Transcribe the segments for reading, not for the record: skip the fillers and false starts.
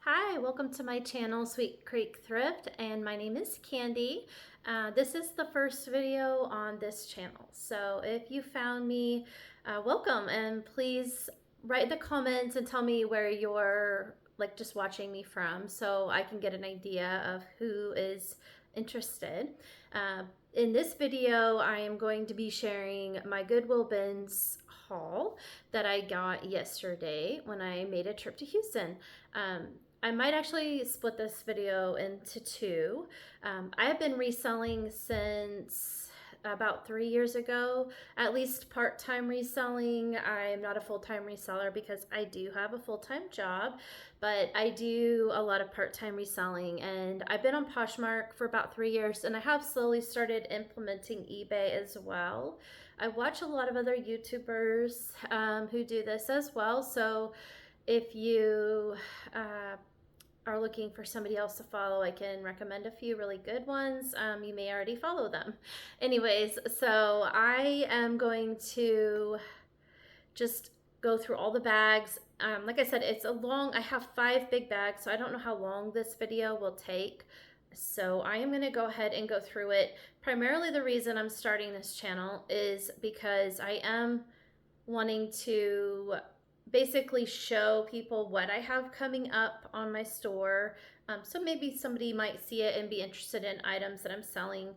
Hi, welcome to my channel, Sweet Creek Thrift, and my name is Candy. This is the first video on this channel, so if you found me, welcome, and please write in the comments and tell me where you're just watching me from so I can get an idea of who is interested. In this video, I am going to be sharing my Goodwill bins haul that I got yesterday when I made a trip to Houston. I might actually split this video into two. I have been reselling since about 3 years ago, at least part-time reselling. I'm not a full-time reseller because I do have a full-time job, but I do a lot of part-time reselling, and I've been on Poshmark for about 3 years, and I have slowly started implementing eBay as well. I watch a lot of other YouTubers who do this as well, so if you are looking for somebody else to follow, I can recommend a few really good ones. You may already follow them. Anyways, so I am going to just go through all the bags. Like I said, I have 5 big bags, so I don't know how long this video will take. So I am going to go ahead and go through it. Primarily the reason I'm starting this channel is because I am wanting to basically show people what I have coming up on my store. So maybe somebody might see it and be interested in items that I'm selling.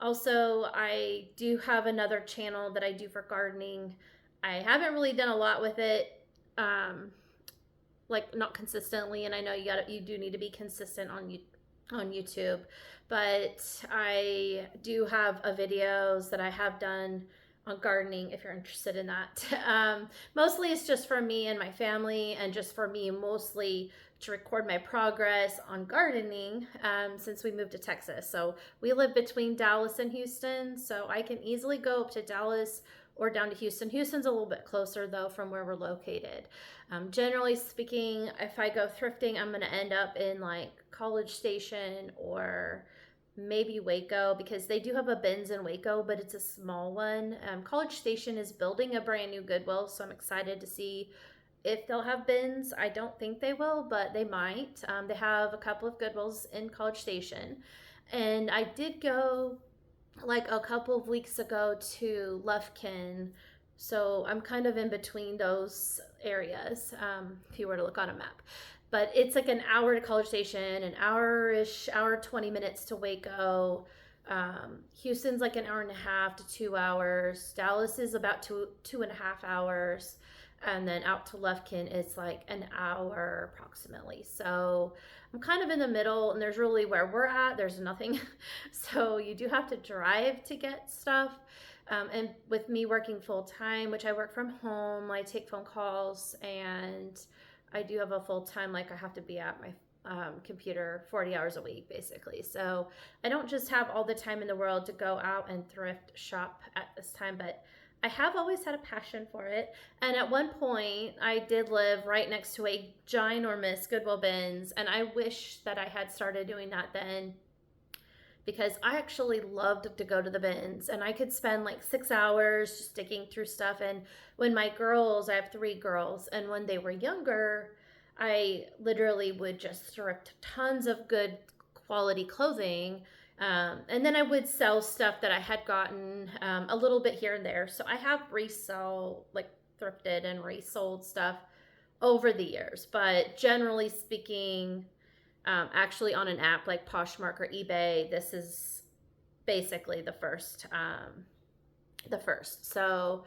Also, I do have another channel that I do for gardening. I haven't really done a lot with it, like not consistently, and I know you do need to be consistent on YouTube, but I do have videos that I have done on gardening if you're interested in that. Mostly it's just for me and my family, and just for me mostly to record my progress on gardening since we moved to Texas. So we live between Dallas and Houston, so I can easily go up to Dallas or down to Houston. Houston's a little bit closer though from where we're located. Generally speaking, if I go thrifting, I'm gonna end up in like College Station or maybe Waco, because they do have a bins in Waco, but it's a small one. College Station is building a brand new Goodwill, so I'm excited to see if they'll have bins. I don't think they will, but they might. They have a couple of Goodwills in College Station. And I did go like a couple of weeks ago to Lufkin, so I'm kind of in between those areas if you were to look on a map. But it's like an hour to College Station, an hour-ish, hour 20 minutes to Waco. Houston's like an hour and a half to 2 hours. Dallas is about two and a half hours. And then out to Lufkin, it's like an hour approximately. So I'm kind of in the middle, and there's really where we're at, there's nothing. So you do have to drive to get stuff. And with me working full time, which I work from home, I take phone calls, and I do have a full-time, like I have to be at my computer 40 hours a week basically. So I don't just have all the time in the world to go out and thrift shop at this time, but I have always had a passion for it. And at one point I did live right next to a ginormous Goodwill bins, and I wish that I had started doing that then, because I actually loved to go to the bins, and I could spend like 6 hours just digging through stuff. And when my girls, I have 3 girls, and when they were younger, I literally would just thrift tons of good quality clothing. And then I would sell stuff that I had gotten a little bit here and there. So I have thrifted and resold stuff over the years, but generally speaking, actually on an app like Poshmark or eBay, this is basically the first. So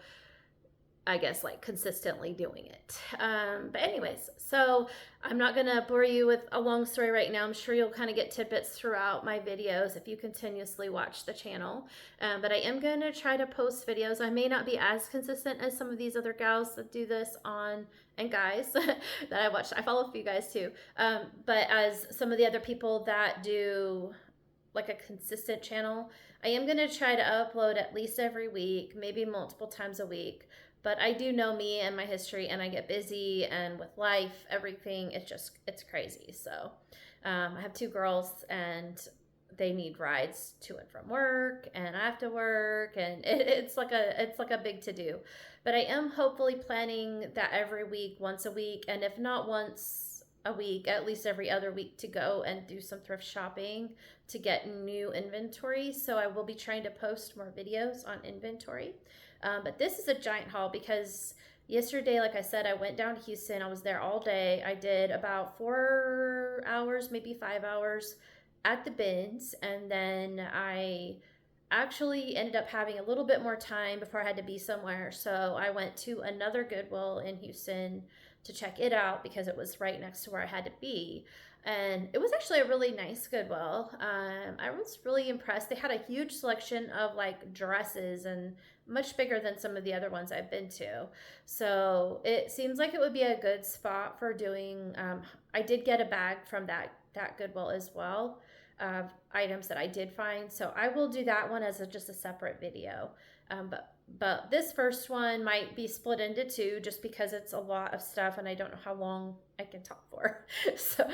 I guess like consistently doing it. But anyways, so I'm not gonna bore you with a long story right now. I'm sure you'll kind of get tidbits throughout my videos if you continuously watch the channel. But I am gonna try to post videos. I may not be as consistent as some of these other gals that do this and guys that I watch. I follow a few guys too. But as some of the other people that do like a consistent channel, I am gonna try to upload at least every week, maybe multiple times a week. But I do know me and my history, and I get busy, and with life, everything, it's crazy. So I have 2 girls, and they need rides to and from work, and I have to work, and it's like a big to do. But I am hopefully planning that every week, once a week, and if not once a week, at least every other week, to go and do some thrift shopping to get new inventory. So I will be trying to post more videos on inventory. But this is a giant haul because yesterday, like I said, I went down to Houston. I was there all day. I did about 4 hours, maybe 5 hours at the bins. And then I actually ended up having a little bit more time before I had to be somewhere. So I went to another Goodwill in Houston to check it out because it was right next to where I had to be. And it was actually a really nice Goodwill. I was really impressed. They had a huge selection of like dresses and much bigger than some of the other ones I've been to. So it seems like it would be a good spot for doing. I did get a bag from that Goodwill as well, of items that I did find. So I will do that one as just a separate video. But this first one might be split into two just because it's a lot of stuff and I don't know how long I can talk for. And so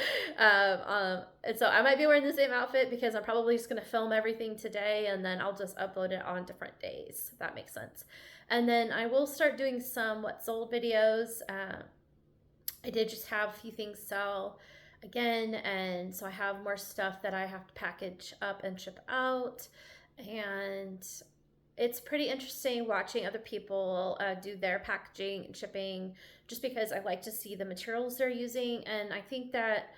I might be wearing the same outfit because I'm probably just going to film everything today and then I'll just upload it on different days, if that makes sense. And then I will start doing some what sold videos. I did just have a few things sell again, and so I have more stuff that I have to package up and ship out. And it's pretty interesting watching other people do their packaging and shipping, just because I like to see the materials they're using. And I think that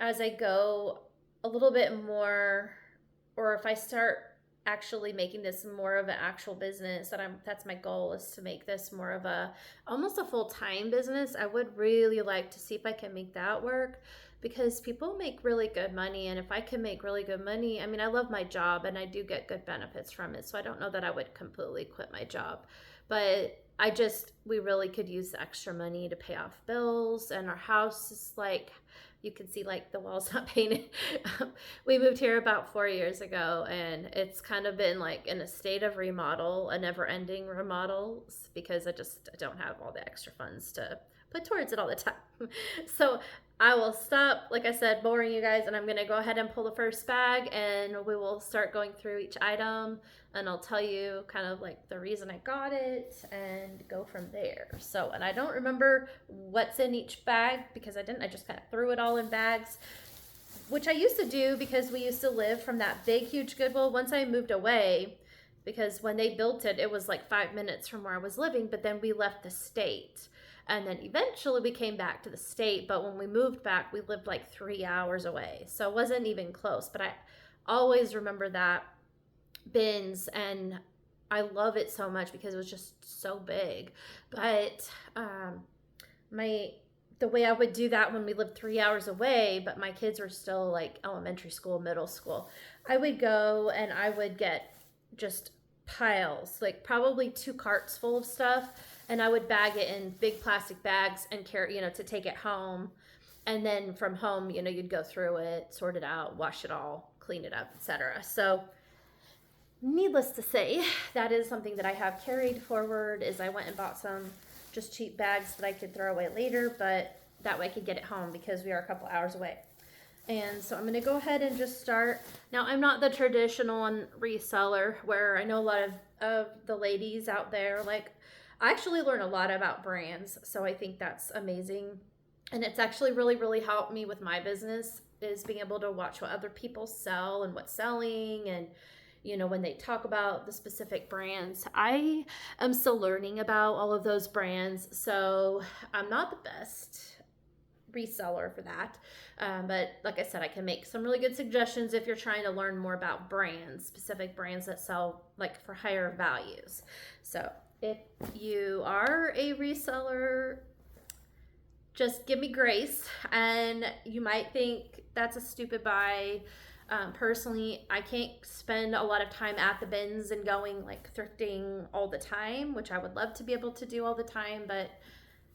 as I go a little bit more, or if I start actually making this more of an actual business, that's my goal, is to make this more of almost a full-time business. I would really like to see if I can make that work, because people make really good money, and if I can make really good money, I mean, I love my job and I do get good benefits from it, so I don't know that I would completely quit my job, but we really could use the extra money to pay off bills. And our house is like, you can see like the walls not painted. We moved here about 4 years ago, and it's kind of been like in a state of remodel, a never-ending remodel, because I don't have all the extra funds to put towards it all the time. So I will stop, like I said, boring you guys, and I'm going to go ahead and pull the first bag, and we will start going through each item, and I'll tell you kind of like the reason I got it and go from there. So, and I don't remember what's in each bag because I just kind of threw it all in bags, which I used to do because we used to live from that big, huge Goodwill. Once I moved away, because when they built it, it was like 5 minutes from where I was living, but then we left the state. And then eventually we came back to the state, but when we moved back, we lived like 3 hours away. So it wasn't even close, but I always remember that bins, and I love it so much because it was just so big. But the way I would do that when we lived 3 hours away, but my kids were still like elementary school, middle school, I would go and I would get just piles, like probably 2 carts full of stuff, and I would bag it in big plastic bags and carry, to take it home. And then from home, you'd go through it, sort it out, wash it all, clean it up, etc. So needless to say, that is something that I have carried forward, is I went and bought some just cheap bags that I could throw away later, but that way I could get it home because we are a couple hours away. And so I'm going to go ahead and just start. Now, I'm not the traditional reseller where I know a lot of the ladies out there, like, I actually learn a lot about brands, so I think that's amazing. And it's actually really, really helped me with my business, is being able to watch what other people sell and what's selling, and when they talk about the specific brands. I am still learning about all of those brands, so I'm not the best reseller for that. But like I said, I can make some really good suggestions if you're trying to learn more about brands, specific brands that sell like for higher values. So if you are a reseller, just give me grace, and you might think that's a stupid buy. Personally, I can't spend a lot of time at the bins and going like thrifting all the time, which I would love to be able to do all the time, but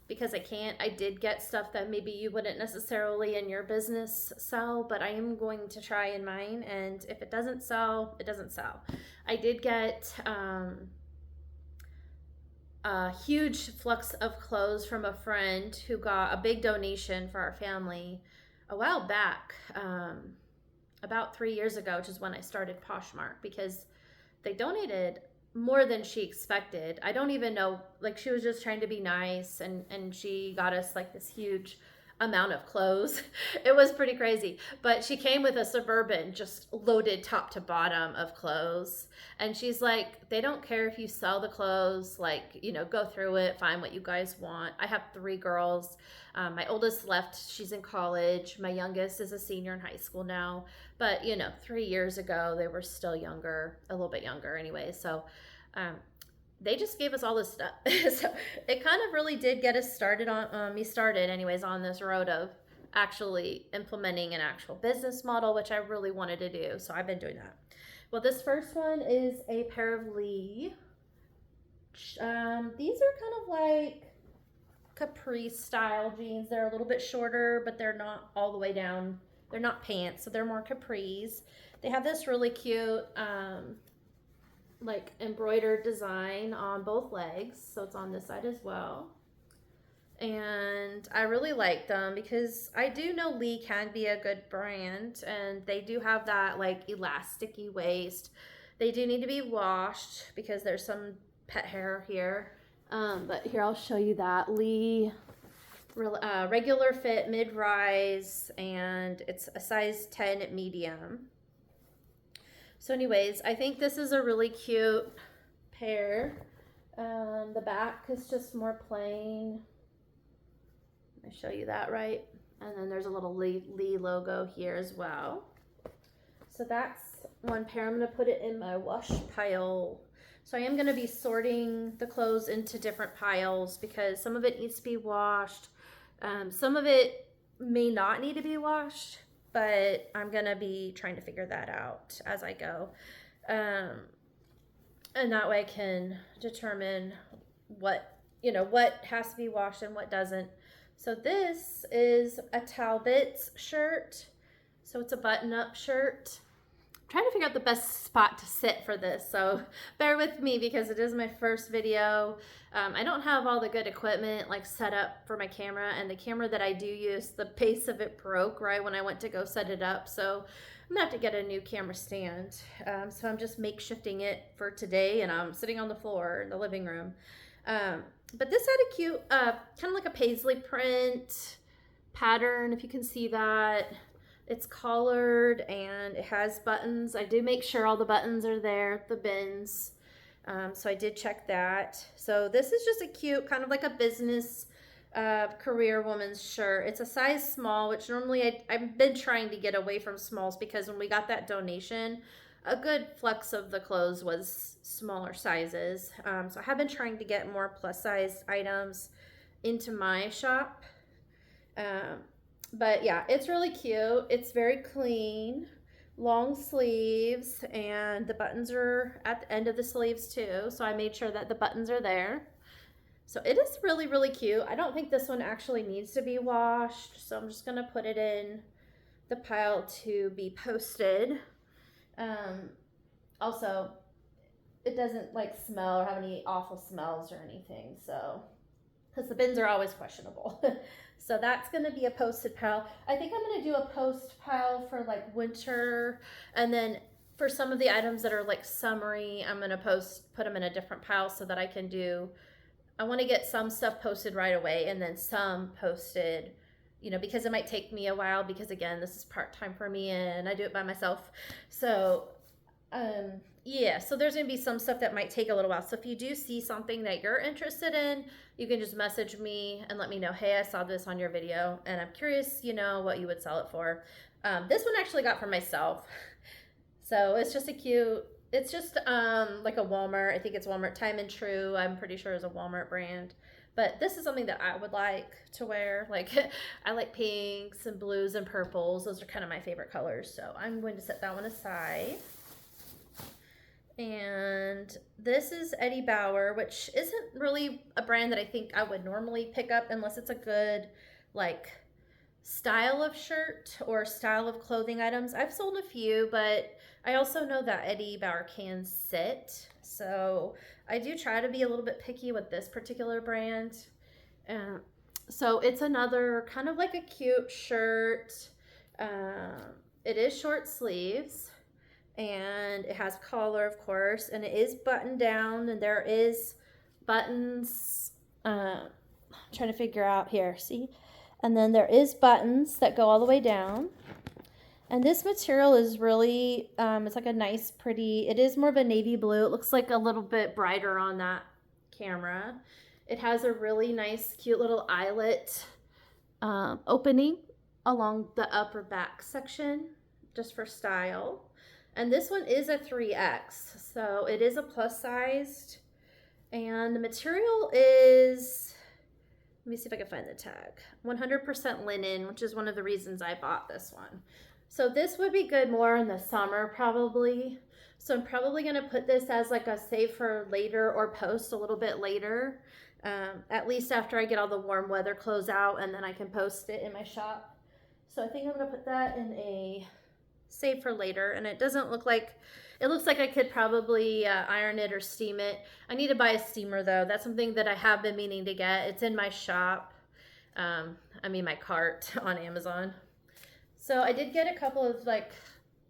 because I can't, I did get stuff that maybe you wouldn't necessarily in your business sell, but I am going to try in mine, and if it doesn't sell, it doesn't sell. I did get a huge flux of clothes from a friend who got a big donation for our family a while back, about 3 years ago, which is when I started Poshmark, because they donated more than she expected. I don't even know, like, she was just trying to be nice, and she got us like this huge amount of clothes. It was pretty crazy. But she came with a Suburban just loaded top to bottom of clothes. And she's like, they don't care if you sell the clothes, like, you know, go through it, find what you guys want. I have 3 girls. My oldest left, she's in college. My youngest is a senior in high school now. But, you know, 3 years ago, they were still younger, a little bit younger anyway. So, they just gave us all this stuff. So it kind of really did get us started on, me started anyways, on this road of actually implementing an actual business model, which I really wanted to do. So I've been doing that. Well, this first one is a pair of Lee. These are kind of like capri style jeans. They're a little bit shorter, but they're not all the way down. They're not pants, so they're more capris. They have this really cute, like embroidered design on both legs, so it's on this side as well. And I really like them because I do know Lee can be a good brand, and they do have that like elasticy waist. They do need to be washed because there's some pet hair here, but here I'll show you that Lee regular fit mid-rise, and it's a size 10 medium. So anyways, I think this is a really cute pair. The back is just more plain. Let me show you that right. And then there's a little Lee logo here as well. So that's one pair. I'm going to put it in my wash pile. So I am going to be sorting the clothes into different piles because some of it needs to be washed. Some of it may not need to be washed, but I'm going to be trying to figure that out as I go. And that way I can determine what has to be washed and what doesn't. So this is a Talbot's shirt. So it's a button-up shirt. I'm trying to figure out the best spot to sit for this, so bear with me because it is my first video. I don't have all the good equipment like set up for my camera, and the camera that I do use, the base of it broke right when I went to go set it up, so I'm gonna have to get a new camera stand. So I'm just makeshifting it for today, and I'm sitting on the floor in the living room. But this had a cute, kind of like a paisley print pattern, if you can see that. It's collared and it has buttons. I do make sure all the buttons are there, the bins. So I did check that. So this is just a cute, kind of like a business career woman's shirt. It's a size small, which normally I've been trying to get away from smalls because when we got that donation, a good flux of the clothes was smaller sizes. So I have been trying to get more plus size items into my shop. But yeah, it's really cute. It's very clean, long sleeves, and the buttons are at the end of the sleeves too. So I made sure that the buttons are there. So it is really, really cute. I don't think this one actually needs to be washed. So I'm just going to put it in the pile to be posted. Also, it doesn't like smell or have any awful smells or anything. So, because the bins are always questionable. So that's going to be a posted pile. I think I'm going to do a post pile for like winter. And then for some of the items that are like summery, I'm going to put them in a different pile so that I want to get some stuff posted right away and then some posted, because it might take me a while because again, this is part-time for me and I do it by myself. So, yeah, so there's going to be some stuff that might take a little while. So if you do see something that you're interested in, you can just message me and let me know, hey, I saw this on your video and I'm curious, what you would sell it for. This one actually got for myself. So it's just it's just like a Walmart. I think it's Walmart Time and True. I'm pretty sure it's a Walmart brand. But this is something that I would like to wear. Like I like pinks and blues and purples. Those are kind of my favorite colors. So I'm going to set that one aside. And this is Eddie Bauer, which isn't really a brand that I think I would normally pick up unless it's a good like style of shirt or style of clothing items. I've sold a few, but I also know that Eddie Bauer can sit. So I do try to be a little bit picky with this particular brand. So it's another kind of like a cute shirt. It is short sleeves. And it has collar, of course, and it is buttoned down, and there is buttons. I'm trying to figure out here. See, And then there is buttons that go all the way down. And this material is really, it's like a nice, pretty, it is more of a navy blue. It looks like a little bit brighter on that camera. It has a really nice, cute little eyelet opening along the upper back section, just for style. And this one is a 3X, so it is a plus sized. And the material is, let me see if I can find the tag, 100% linen, which is one of the reasons I bought this one. So this would be good more in the summer probably. So I'm probably going to put this as like a save for later or post a little bit later. At least after I get all the warm weather clothes out, and then I can post it in my shop. So I think I'm going to put that in a save for later. And it doesn't look like, it looks like I could probably iron it or steam it. I need to buy a steamer though. That's something that I have been meaning to get. It's in my shop. My cart on Amazon. So I did get a couple of like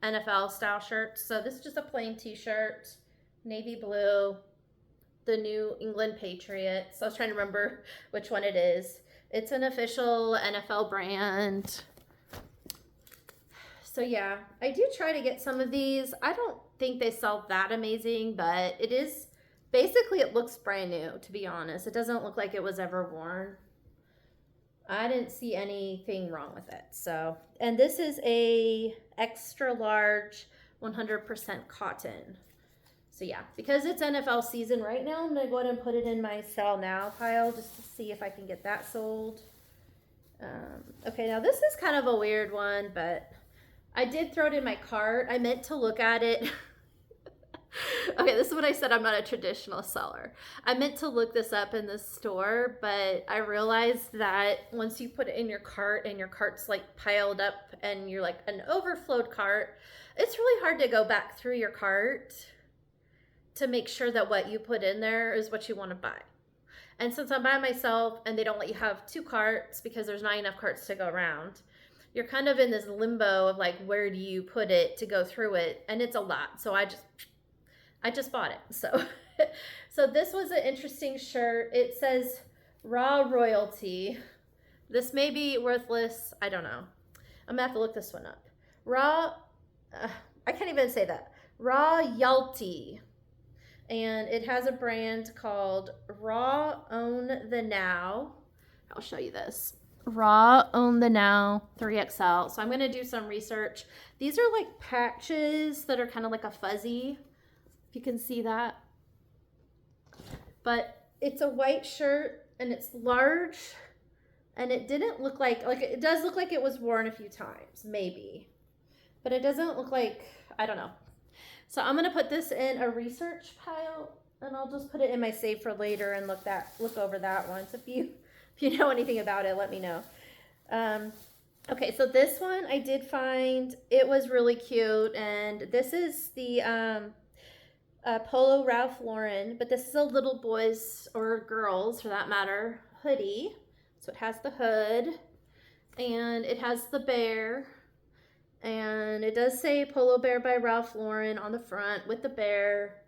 NFL style shirts. So this is just a plain t-shirt, navy blue, the New England Patriots. I was trying to remember which one it is. It's an official NFL brand. So yeah, I do try to get some of these. I don't think they sell that amazing, but it is, basically it looks brand new, to be honest. It doesn't look like it was ever worn. I didn't see anything wrong with it. So, and this is a extra large 100% cotton. So yeah, because it's NFL season right now, I'm gonna go ahead and put it in my sell now pile just to see if I can get that sold. Okay, now this is kind of a weird one, but I did throw it in my cart. I meant to look at it. Okay, this is what I said. I'm not a traditional seller. I meant to look this up in the store, but I realized that once you put it in your cart and your cart's like piled up and you're like an overflowed cart, it's really hard to go back through your cart to make sure that what you put in there is what you want to buy. And since I'm by myself and they don't let you have two carts because there's not enough carts to go around, you're kind of in this limbo of like, where do you put it to go through it? And it's a lot. So I just bought it. So this was an interesting shirt. It says raw royalty. This may be worthless. I don't know. I'm gonna have to look this one up. I can't even say that. Royalty. And it has a brand called Raw Own the Now. I'll show you this. Raw Own the Now 3XL. So I'm gonna do some research. These are like patches that are kind of like a fuzzy, if you can see that. But it's a white shirt and it's large, and it didn't look like it does look like it was worn a few times, maybe. But it doesn't look like, I don't know. So I'm gonna put this in a research pile, and I'll just put it in my save for later and look over that once. If you know anything about it, let me know. Okay, so this one I did find, it was really cute, and this is the Polo Ralph Lauren, but this is a little boys or girls for that matter hoodie. So it has the hood and it has the bear, and it does say Polo Bear by Ralph Lauren on the front with the bear,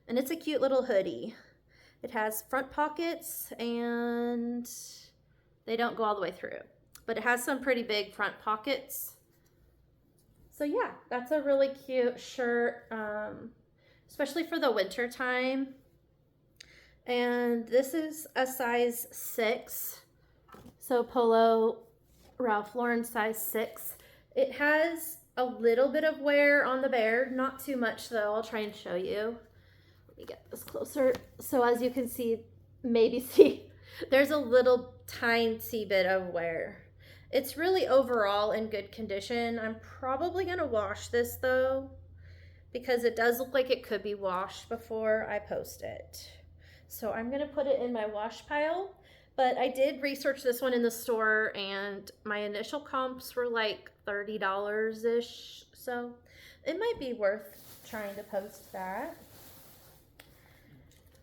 and it's a cute little hoodie. It has front pockets and they don't go all the way through, but it has some pretty big front pockets. So yeah, that's a really cute shirt, especially for the winter time. And this is a size 6. So Polo Ralph Lauren size 6. It has a little bit of wear on the bear, not too much though. I'll try and show you. Let me get this closer. So as you can see, maybe see, there's a little tiny bit of wear. It's really overall in good condition. I'm probably gonna wash this though, because it does look like it could be washed before I post it. So I'm gonna put it in my wash pile, but I did research this one in the store and my initial comps were like $30-ish. So it might be worth trying to post that.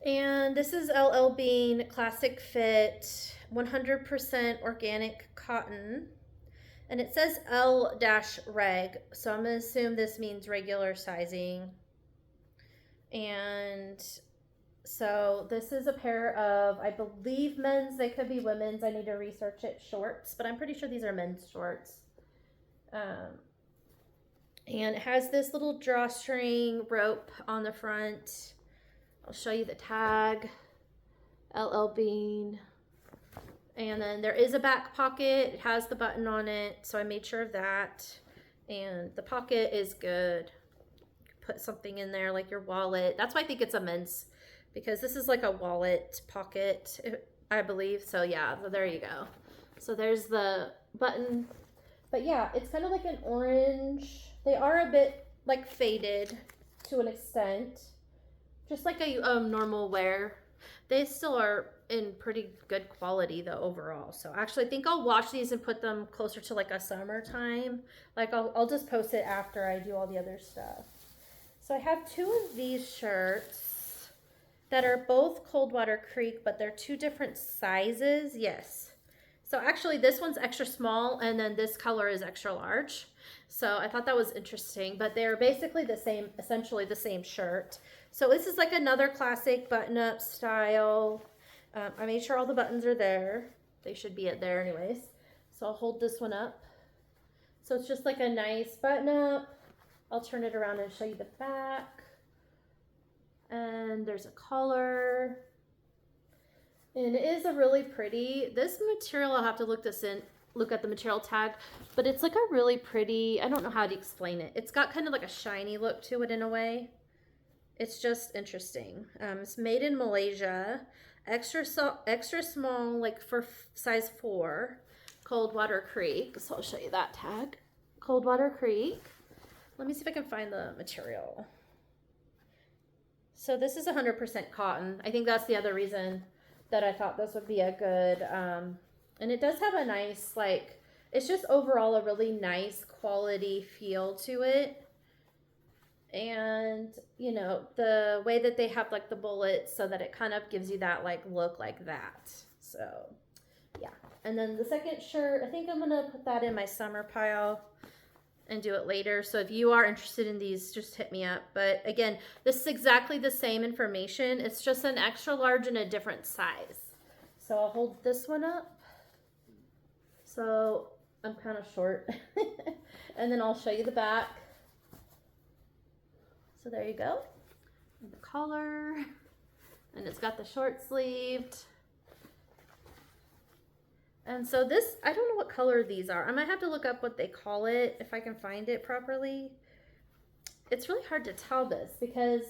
And this is LL Bean Classic Fit 100% organic cotton. And it says L-reg, so I'm going to assume this means regular sizing. And So this is a pair of, I believe, men's. They could be women's. I need to research it. Shorts, but I'm pretty sure these are men's shorts. And it has this little drawstring rope on the front. I'll show you the tag. LL Bean. And then there is a back pocket. It has the button on it, so I made sure of that. And the pocket is good. You can put something in there like your wallet. That's why I think it's a men's, because this is like a wallet pocket, I believe. So yeah, so there you go. So there's the button. But yeah, it's kind of like an orange. They are a bit like faded to an extent. Just like a normal wear. They still are in pretty good quality though overall. So actually I think I'll wash these and put them closer to like a summertime. Like I'll just post it after I do all the other stuff. So I have two of these shirts that are both Coldwater Creek, but they're two different sizes. Yes. So actually this one's extra small and then this color is extra large. So I thought that was interesting, but they're basically the same, essentially the same shirt. So this is like another classic button-up style. I made sure all the buttons are there. They should be there anyways. So I'll hold this one up. So it's just like a nice button-up. I'll turn it around and show you the back. And there's a collar. And it is a really pretty, this material, I'll have to look at the material tag, but it's like a really pretty, I don't know how to explain it. It's got kind of like a shiny look to it in a way. It's just interesting. It's made in Malaysia, extra small, like for size 4, Coldwater Creek. So I'll show you that tag, Coldwater Creek. Let me see if I can find the material. So this is 100% cotton. I think that's the other reason that I thought this would be a good, and it does have a nice, like, it's just overall a really nice quality feel to it. And, you know, the way that they have like the bullets so that it kind of gives you that like look like that. So yeah. And then the second shirt, I think I'm going to put that in my summer pile and do it later. So if you are interested in these, just hit me up. But again, this is exactly the same information. It's just an extra large and a different size. So I'll hold this one up. So I'm kind of short. And then I'll show you the back. So there you go. And the collar. And it's got the short sleeved. And so this, I don't know what color these are. I might have to look up what they call it if I can find it properly. It's really hard to tell this because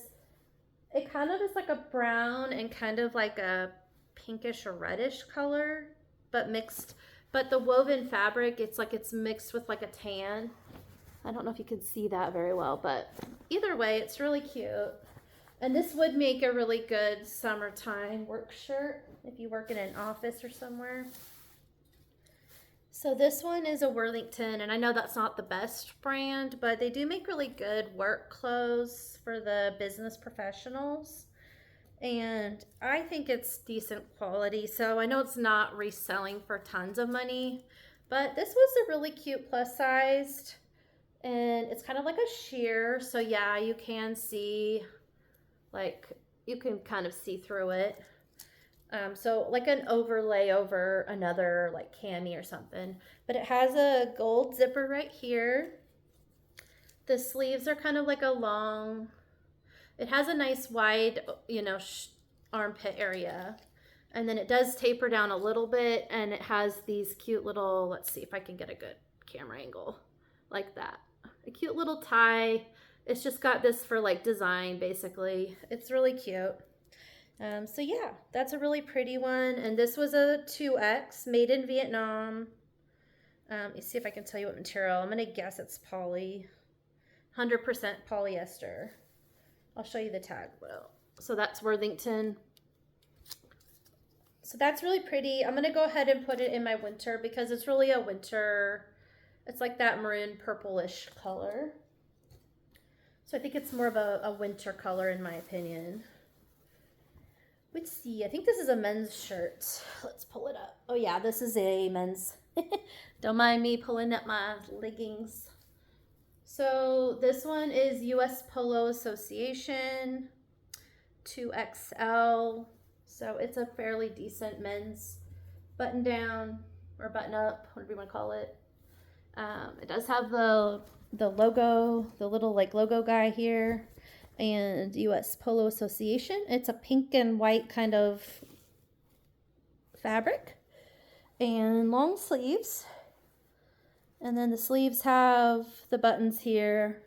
it kind of is like a brown and kind of like a pinkish or reddish color, but mixed. But the woven fabric, it's like it's mixed with like a tan. I don't know if you can see that very well, but either way, it's really cute. And this would make a really good summertime work shirt if you work in an office or somewhere. So this one is a Worthington, and I know that's not the best brand, but they do make really good work clothes for the business professionals. And I think it's decent quality. So I know it's not reselling for tons of money, but this was a really cute plus sized. And it's kind of like a sheer, so yeah, you can see, like, you can kind of see through it. So like an overlay over another, like, cami or something. But it has a gold zipper right here. The sleeves are kind of like a long, it has a nice wide, you know, armpit area. And then it does taper down a little bit, and it has these cute little, let's see if I can get a good camera angle, like that. A cute little tie. It's just got this for like design basically. It's really cute. So yeah, that's a really pretty one. And this was a 2X made in Vietnam. Let me see if I can tell you what material. I'm gonna guess it's poly, 100% polyester. I'll show you the tag. Well, so that's Worthington. So that's really pretty. I'm gonna go ahead and put it in my winter because it's really a winter. It's like that maroon purplish color. So I think it's more of a winter color in my opinion. Let's see, I think this is a men's shirt. Let's pull it up. Oh yeah, this is a men's. Don't mind me pulling up my leggings. So this one is US Polo Association. 2XL. So it's a fairly decent men's button down or button up, whatever you want to call it. It does have the logo, the little like logo guy here, and US Polo Association. It's a pink and white kind of fabric, and long sleeves. And then the sleeves have the buttons here.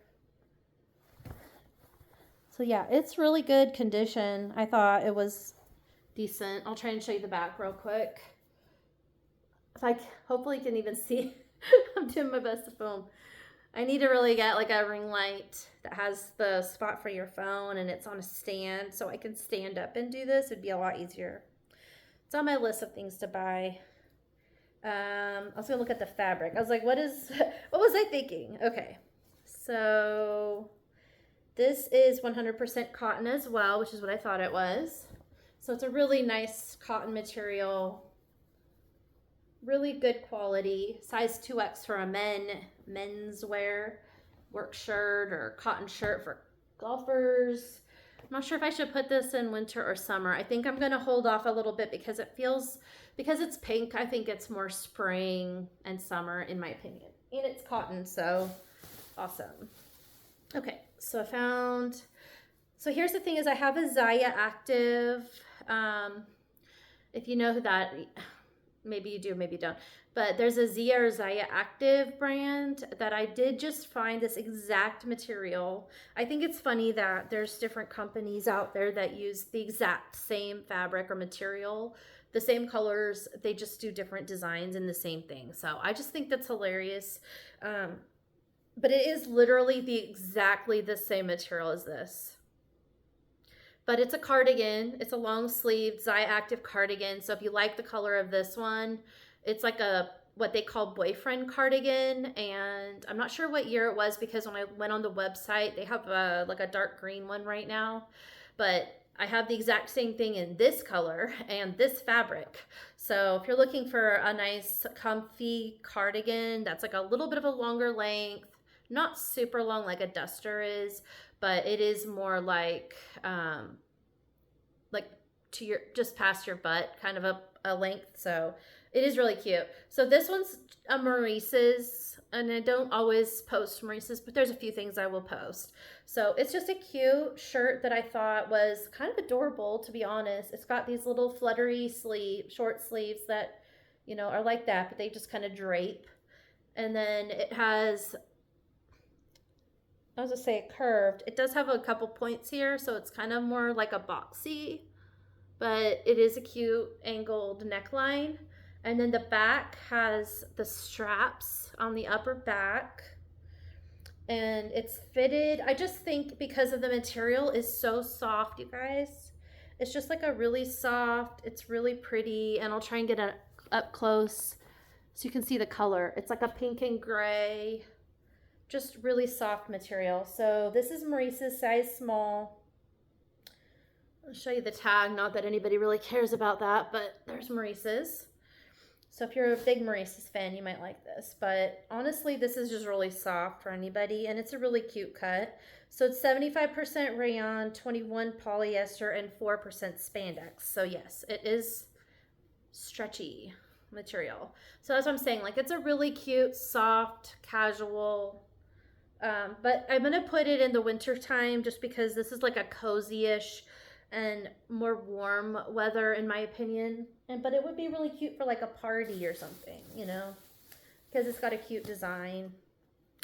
So yeah, it's really good condition. I thought it was decent. I'll try and show you the back real quick. If I hopefully you can even see. I'm doing my best to film. I need to really get like a ring light that has the spot for your phone and it's on a stand so I can stand up and do this. It'd be a lot easier. It's on my list of things to buy. I was gonna look at the fabric. I was like, what was I thinking? Okay, so this is 100% cotton as well, which is what I thought it was. So it's a really nice cotton material. Really good quality, size 2X for a men's wear, work shirt or cotton shirt for golfers. I'm not sure if I should put this in winter or summer. I think I'm going to hold off a little bit because because it's pink, I think it's more spring and summer in my opinion. And it's cotton, so awesome. Okay, so so here's the thing is I have a Zaya Active. If you know who that, maybe you do, maybe you don't. But there's a Zia or Zaya Active brand that I did just find this exact material. I think it's funny that there's different companies out there that use the exact same fabric or material, the same colors, they just do different designs in the same thing. So I just think that's hilarious. But it is literally exactly the same material as this. But it's a cardigan. It's a long sleeved Zaya Active cardigan. So if you like the color of this one, it's like what they call boyfriend cardigan. And I'm not sure what year it was because when I went on the website, they have like a dark green one right now. But I have the exact same thing in this color and this fabric. So if you're looking for a nice comfy cardigan that's like a little bit of a longer length, not super long like a duster is, but it is more like to your just past your butt kind of a length. So it is really cute. So this one's a Maurice's, and I don't always post Maurice's, but there's a few things I will post. So it's just a cute shirt that I thought was kind of adorable, to be honest. It's got these little fluttery short sleeves that, you know, are like that, but they just kind of drape. And then it has, I was gonna say curved. It does have a couple points here, so it's kind of more like a boxy, but it is a cute angled neckline. And then the back has the straps on the upper back, and it's fitted. I just think because of the material is so soft, you guys. It's just like a really soft, it's really pretty, and I'll try and get it up close so you can see the color. It's like a pink and gray, just really soft material. So this is Maurice's size small. I'll show you the tag, not that anybody really cares about that, but there's Maurice's. So if you're a big Maurice's fan, you might like this. But honestly, this is just really soft for anybody, and it's a really cute cut. So it's 75% rayon, 21 polyester, and 4% spandex. So yes, it is stretchy material. So that's what I'm saying. Like, it's a really cute, soft, casual, but I'm going to put it in the winter time just because this is like a cozy-ish and more warm weather in my opinion. But it would be really cute for like a party or something, you know, because it's got a cute design.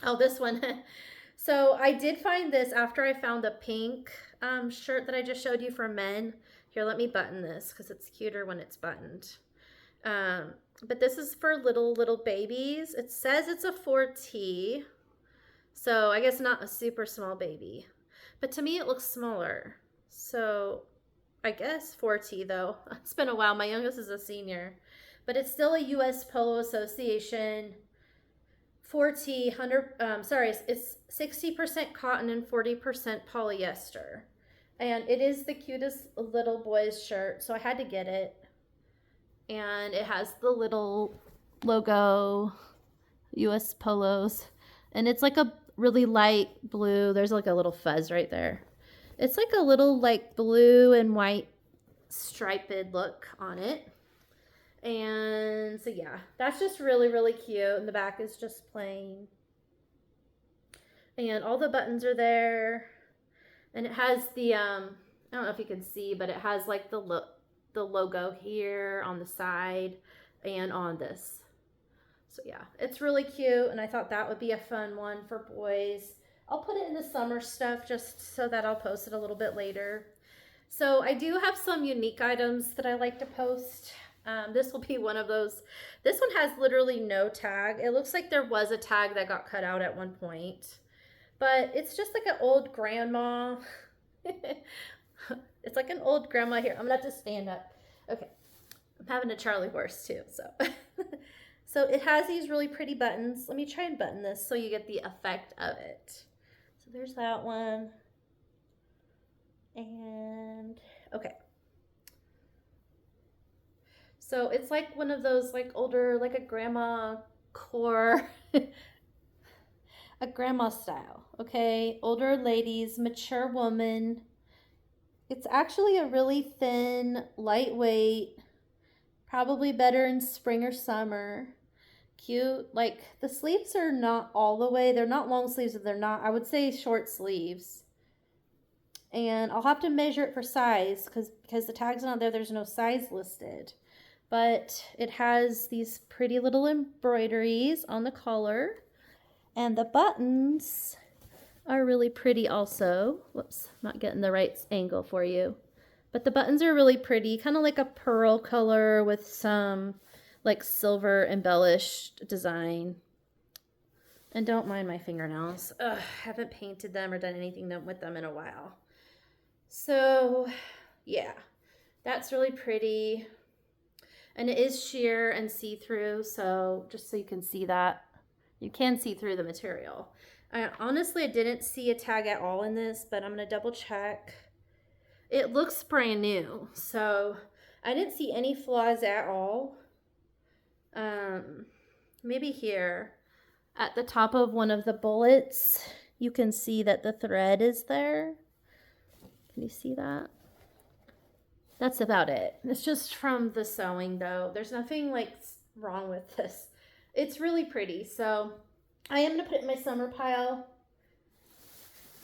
Oh, this one. So I did find this after I found the pink shirt that I just showed you for men. Here, let me button this because it's cuter when it's buttoned. But this is for little babies. It says it's a 4T. So I guess not a super small baby. But to me, it looks smaller. So I guess 4T though. It's been a while. My youngest is a senior. But it's still a US Polo Association 4T, it's 60% cotton and 40% polyester. And it is the cutest little boy's shirt, so I had to get it. And it has the little logo, US Polos. And it's like a really light blue. There's like a little fuzz right there. It's like a little like blue and white striped look on it. And so yeah, that's just really, really cute. And the back is just plain. And all the buttons are there. And it has the, I don't know if you can see, but it has like the logo here on the side and on this. So yeah, it's really cute. And I thought that would be a fun one for boys. I'll put it in the summer stuff just so that I'll post it a little bit later. So I do have some unique items that I like to post. This will be one of those. This one has literally no tag. It looks like there was a tag that got cut out at one point. But it's just like an old grandma. It's like an old grandma here. I'm going to have to stand up. Okay. I'm having a Charlie horse too. So, so it has these really pretty buttons. Let me try and button this so you get the effect of it. So there's that one. And okay. So it's like one of those like older, like a grandma core, a grandma style, okay? Older ladies, mature woman. It's actually a really thin, lightweight, probably better in spring or summer. Cute. Like the sleeves are not all the way, they're not long sleeves, and they're not, I would say, short sleeves. And I'll have to measure it for size because the tag's not there, there's no size listed. But it has these pretty little embroideries on the collar. And the buttons are really pretty also. Whoops, not getting the right angle for you. But the buttons are really pretty, kind of like a pearl color with some like silver embellished design. And don't mind my fingernails. Ugh, haven't painted them or done anything with them in a while. So yeah, that's really pretty. And it is sheer and see-through, so just so you can see that. You can see through the material. Honestly, I didn't see a tag at all in this, but I'm going to double check. It looks brand new, so I didn't see any flaws at all. Maybe here at the top of one of the bullets, you can see that the thread is there. Can you see that? That's about it. It's just from the sewing though. There's nothing like wrong with this. It's really pretty. So I am going to put it in my summer pile.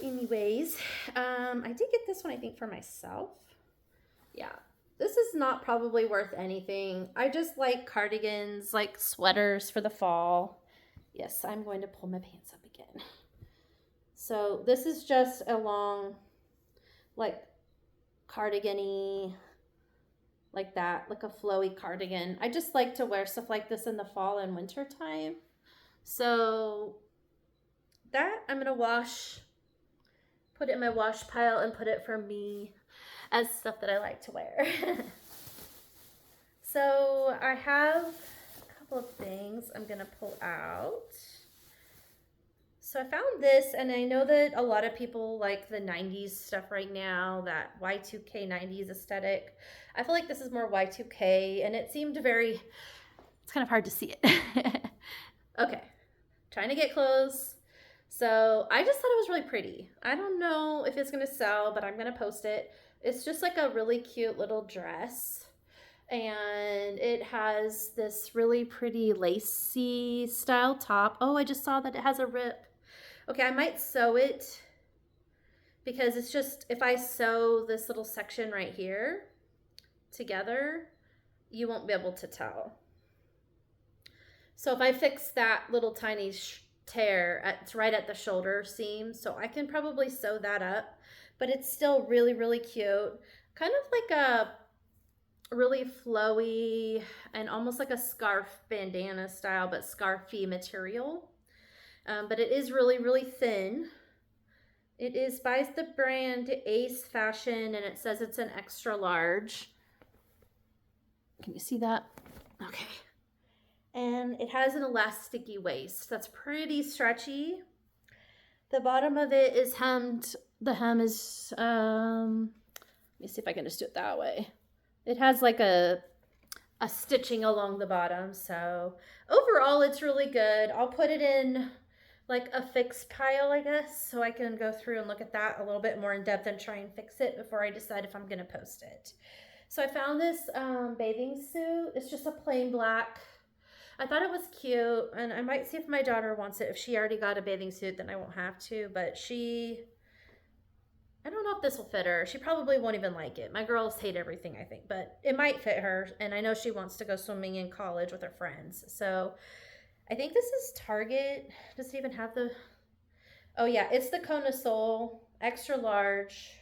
Anyways, I did get this one, I think, for myself. Yeah, this is not probably worth anything. I just like cardigans, like sweaters for the fall. Yes, I'm going to pull my pants up again. So this is just a long, like, cardigan-y, like that, like a flowy cardigan. I just like to wear stuff like this in the fall and winter time. So that I'm gonna wash, put it in my wash pile, and put it for me as stuff that I like to wear. So I have a couple of things I'm gonna pull out. So I found this, and I know that a lot of people like the 90s stuff right now, that Y2K 90s aesthetic. I feel like this is more Y2K, and it seemed very, it's kind of hard to see it. Okay, trying to get close. So I just thought it was really pretty. I don't know if it's going to sell, but I'm going to post it. It's just like a really cute little dress. And it has this really pretty lacy style top. Oh, I just saw that it has a rip. Okay, I might sew it because it's just, if I sew this little section right here together, you won't be able to tell. So if I fix that little tiny tear, it's right at the shoulder seam, so I can probably sew that up, but it's still really, really cute. Kind of like a really flowy and almost like a scarf bandana style, but scarfy material. But it is really, really thin. It is by the brand Ace Fashion, and it says it's an extra large. Can you see that? Okay. And it has an elasticy waist that's pretty stretchy. The bottom of it is hemmed. The hem is, let me see if I can just do it that way. It has like a stitching along the bottom. So overall, it's really good. I'll put it in like a fixed pile, I guess, so I can go through and look at that a little bit more in depth and try and fix it before I decide if I'm going to post it. So I found this bathing suit. It's just a plain black. I thought it was cute, and I might see if my daughter wants it. If she already got a bathing suit, then I won't have to, but I don't know if this will fit her. She probably won't even like it. My girls hate everything, I think, but it might fit her, and I know she wants to go swimming in college with her friends. So I think this is Target. Does it even have the... Oh, yeah, it's the Kona Soul, extra large.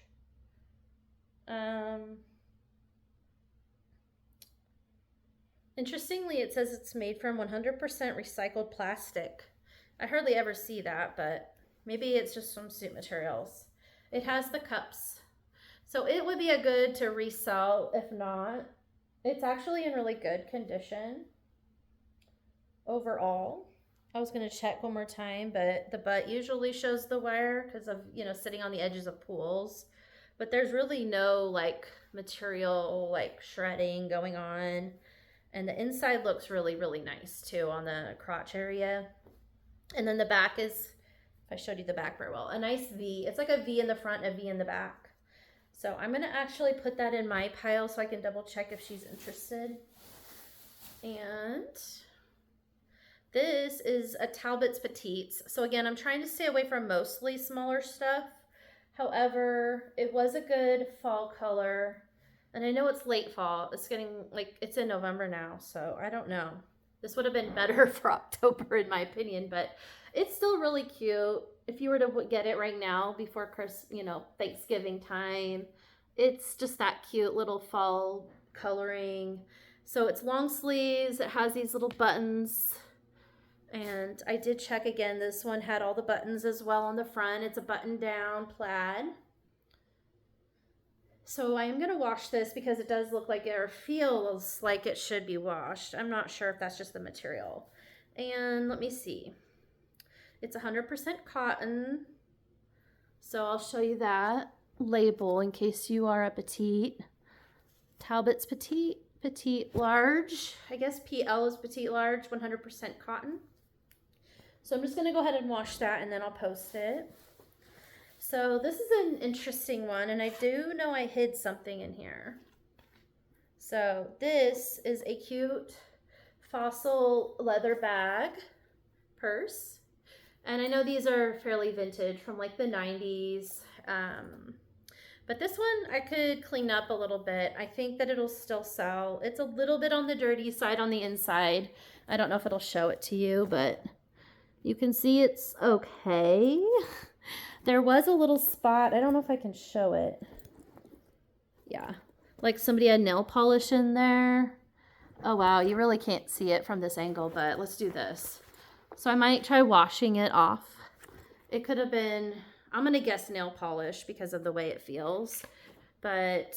Interestingly, it says it's made from 100% recycled plastic. I hardly ever see that, but maybe it's just swimsuit materials. It has the cups. So it would be a good to resell. If not, it's actually in really good condition overall. I was going to check one more time, but the butt usually shows the wear because of, you know, sitting on the edges of pools. But there's really no like material like shredding going on. And the inside looks really, really nice too on the crotch area. And then the back is, if I showed you the back very well, a nice V. It's like a V in the front, a V in the back. So I'm going to actually put that in my pile so I can double check if she's interested. And this is a Talbot's Petites. So again, I'm trying to stay away from mostly smaller stuff. However, it was a good fall color. And I know it's late fall. It's getting, like, it's in November now, so I don't know. This would have been better for October, in my opinion, but it's still really cute. If you were to get it right now before Thanksgiving time, it's just that cute little fall coloring. So it's long sleeves. It has these little buttons. And I did check again. This one had all the buttons as well on the front. It's a button-down plaid. So I am going to wash this because it does look like it, or feels like it should be washed. I'm not sure if that's just the material. And let me see. It's 100% cotton. So I'll show you that label in case you are a petite. Talbot's Petite, Petite Large. I guess PL is Petite Large, 100% cotton. So I'm just going to go ahead and wash that and then I'll post it. So this is an interesting one, and I do know I hid something in here. So this is a cute fossil leather bag purse. And I know these are fairly vintage from like the 90s. But this one I could clean up a little bit. I think that it'll still sell. It's a little bit on the dirty side on the inside. I don't know if it'll show it to you, but you can see it's okay. There was a little spot. I don't know if I can show it. Yeah. Like somebody had nail polish in there. Oh, wow. You really can't see it from this angle, but let's do this. So I might try washing it off. It could have been, I'm going to guess nail polish because of the way it feels. But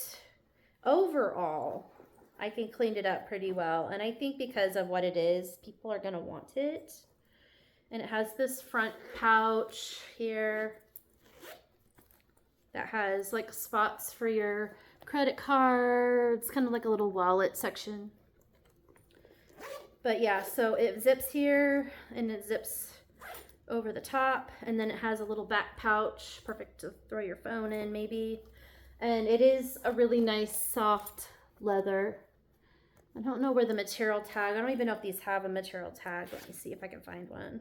overall, I think cleaned it up pretty well. And I think because of what it is, people are going to want it. And it has this front pouch here that has like spots for your credit cards, kind of like a little wallet section. But yeah, so it zips here and it zips over the top, and then it has a little back pouch, perfect to throw your phone in maybe. And it is a really nice soft leather. I don't know where the material tag, I don't even know if these have a material tag. Let me see if I can find one.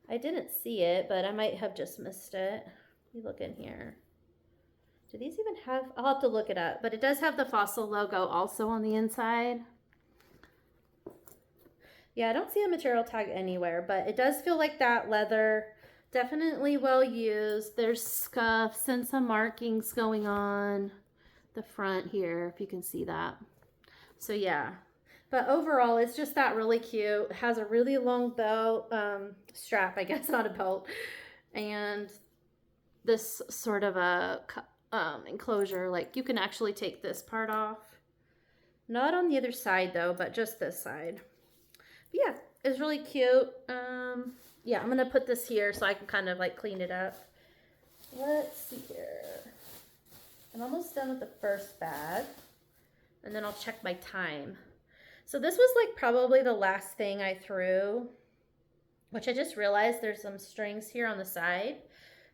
I didn't see it, but I might have just missed it. You look in here. Do these even have, I'll have to look it up, but it does have the Fossil logo also on the inside. Yeah, I don't see a material tag anywhere, but it does feel like that leather. Definitely well used. There's scuffs and some markings going on the front here, if you can see that. So yeah, but overall it's just that really cute. It has a really long belt, strap, I guess, not a belt, and this sort of a enclosure, like you can actually take this part off. Not on the other side though, but just this side. But yeah, it's really cute. Yeah, I'm gonna put this here so I can kind of like clean it up. Let's see here. I'm almost done with the first bag, and then I'll check my time. So this was like probably the last thing I threw. which I just realized there's some strings here on the side.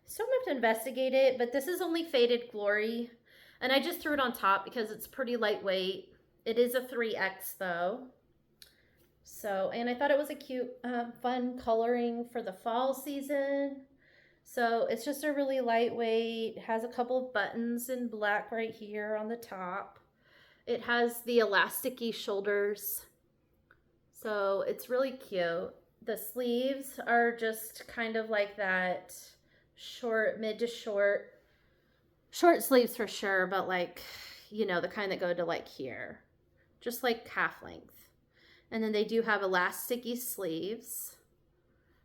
So I'm gonna have to investigate it, but this is only Faded Glory. And I just threw it on top because it's pretty lightweight. It is a 3X though. So, and I thought it was a cute, fun coloring for the fall season. So it's just a really lightweight, has a couple of buttons in black right here on the top. It has the elasticy shoulders. So it's really cute. The sleeves are just kind of like that short, mid to short sleeves for sure, but like, you know, the kind that go to like here, just like half length. And then they do have elasticy sleeves.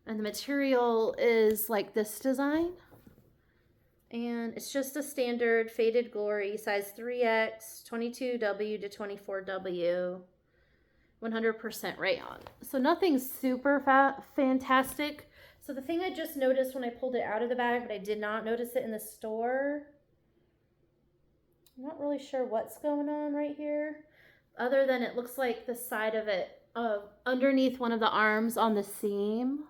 And the material is like this design. And it's just a standard Faded Glory, size 3X, 22W to 24W, 100% rayon. So nothing super fantastic. So the thing I just noticed when I pulled it out of the bag, but I did not notice it in the store, I'm not really sure what's going on right here, other than it looks like the side of it, underneath one of the arms on the seam.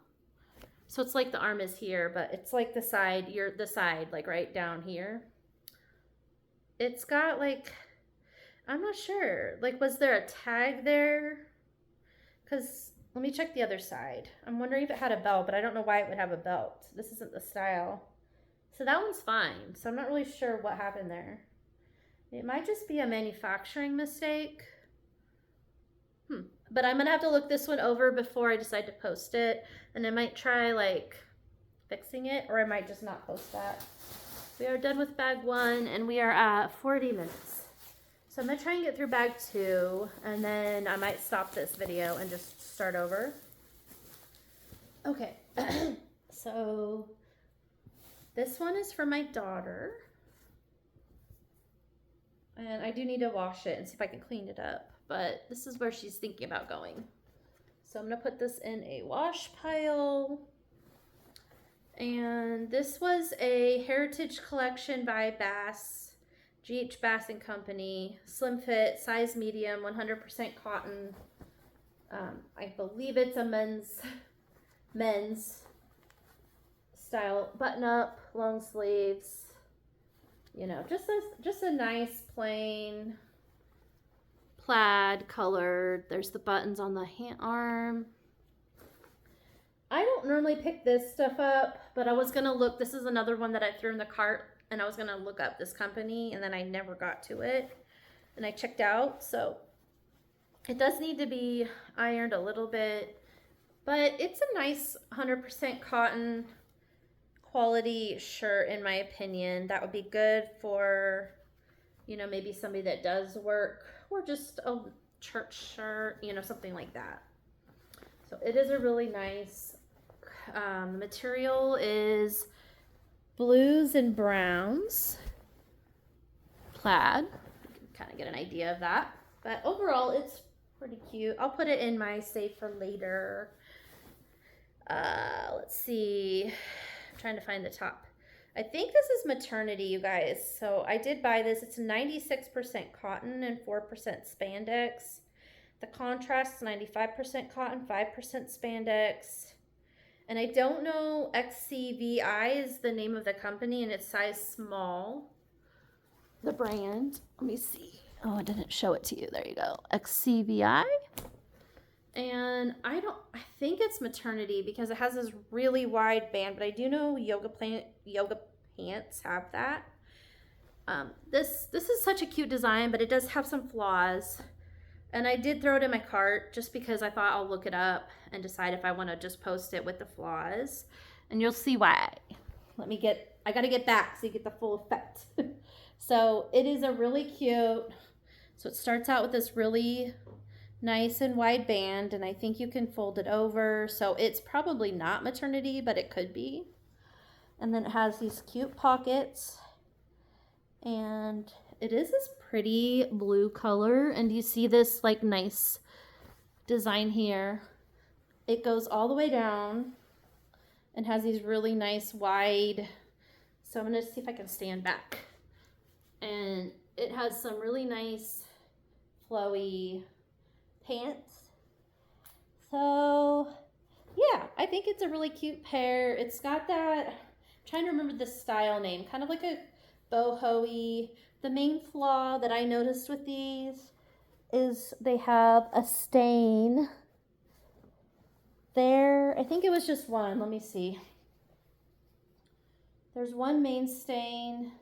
So it's like the arm is here, but it's like the side, like right down here. It's got like, I'm not sure, like was there a tag there? Because let me check the other side. I'm wondering if it had a belt, but I don't know why it would have a belt. This isn't the style. So that one's fine. So I'm not really sure what happened there. It might just be a manufacturing mistake. But I'm gonna have to look this one over before I decide to post it. And I might try like fixing it, or I might just not post that. We are done with bag 1 and we are at 40 minutes. So I'm gonna try and get through bag 2 and then I might stop this video and just start over. Okay, so this one is for my daughter. And I do need to wash it and see if I can clean it up. But this is where she's thinking about going. So I'm going to put this in a wash pile. And this was a Heritage Collection by Bass, GH Bass and Company. Slim fit, size medium, 100% cotton. I believe it's a men's style button up, long sleeves. You know, just a nice plain plaid colored. There's the buttons on the arm. I don't normally pick this stuff up, but I was gonna look. This is another one that I threw in the cart, and I was gonna look up this company, and then I never got to it, and I checked out. So it does need to be ironed a little bit, but it's a nice 100% cotton quality shirt, in my opinion. That would be good for, you know, maybe somebody that does work, or just a church shirt, you know, something like that. So it is a really nice, the material is blues and browns, plaid. You can kind of get an idea of that. But overall, it's pretty cute. I'll put it in my save for later. Let's see. I'm trying to find the top. I think this is maternity, you guys. So I did buy this. It's 96% cotton and 4% spandex. The contrast is 95% cotton, 5% spandex. And I don't know, XCVI is the name of the company, and it's size small. The brand, let me see. Oh, it didn't show it to you. There you go. XCVI. And I think it's maternity because it has this really wide band, but I do know yoga pants have that. This is such a cute design, but it does have some flaws. And I did throw it in my cart just because I thought I'll look it up and decide if I want to just post it with the flaws. And you'll see why. I got to get back so you get the full effect. So it is a really cute, so it starts out with this really nice and wide band, and I think you can fold it over. So it's probably not maternity, but it could be. And then it has these cute pockets, and it is this pretty blue color. And you see this like nice design here. It goes all the way down and has these really nice wide, so I'm gonna see if I can stand back. And it has some really nice flowy pants. So yeah, I think it's a really cute pair. It's got that, I'm trying to remember the style name, kind of like a boho-y. The main flaw that I noticed with these is they have a stain there. I think it was just one. Let me see. There's one main stain,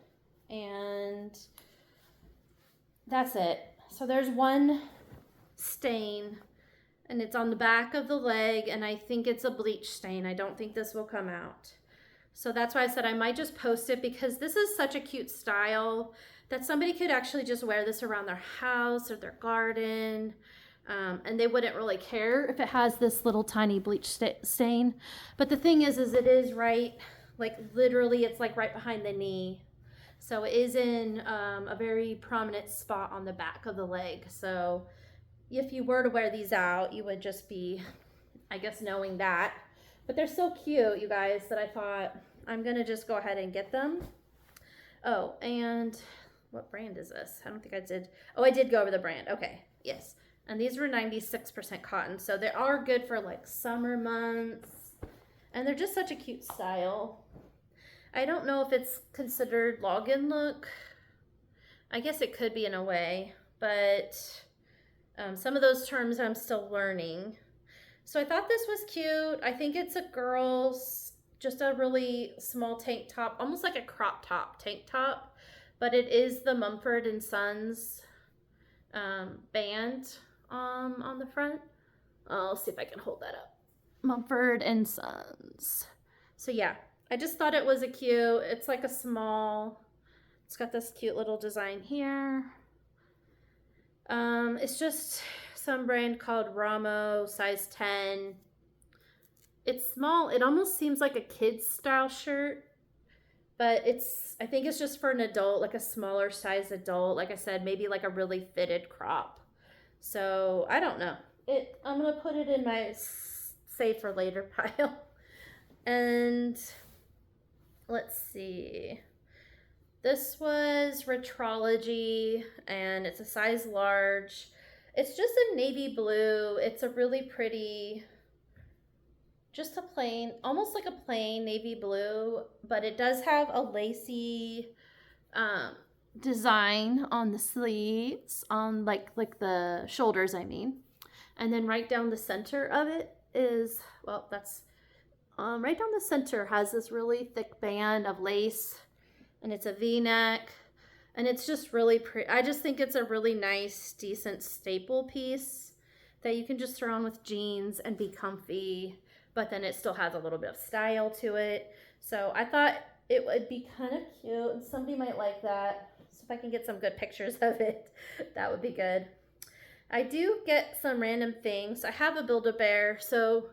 and that's it. So there's one stain, and it's on the back of the leg, and I think it's a bleach stain. I don't think this will come out. So that's why I said I might just post it, because this is such a cute style that somebody could actually just wear this around their house or their garden, and they wouldn't really care if it has this little tiny bleach stain. But the thing is it is right, like literally it's like right behind the knee. So it is in a very prominent spot on the back of the leg. So if you were to wear these out, you would just be, I guess, knowing that. But they're so cute, you guys, that I thought I'm going to just go ahead and get them. Oh, and what brand is this? I don't think I did. Oh, I did go over the brand. Okay, yes. And these were 96% cotton. So they are good for like summer months. And they're just such a cute style. I don't know if it's considered login look. I guess it could be in a way, but some of those terms I'm still learning. So I thought this was cute. I think it's a girl's, just a really small tank top, almost like a crop top tank top, but it is the Mumford & Sons band on the front. I'll see if I can hold that up. Mumford & Sons. So yeah, I just thought it was a cute, it's like a small, it's got this cute little design here. It's just some brand called Ramo, size 10. It's small. It almost seems like a kid's style shirt, but I think it's just for an adult, like a smaller size adult. Like I said, maybe like a really fitted crop. So I don't know. I'm going to put it in my save for later pile. And let's see. This was Retrology, and it's a size large. It's just a navy blue. It's a really pretty, just a plain, almost like a plain navy blue, but it does have a lacy design on the sleeves, on like the shoulders, I mean. And then right down the center of it is, well, that's right down the center has this really thick band of lace, and it's a V-neck, and it's just really pretty. I just think it's a really nice, decent staple piece that you can just throw on with jeans and be comfy, but then it still has a little bit of style to it. So I thought it would be kind of cute, and somebody might like that. So if I can get some good pictures of it, that would be good. I do get some random things. I have a Build-A-Bear, so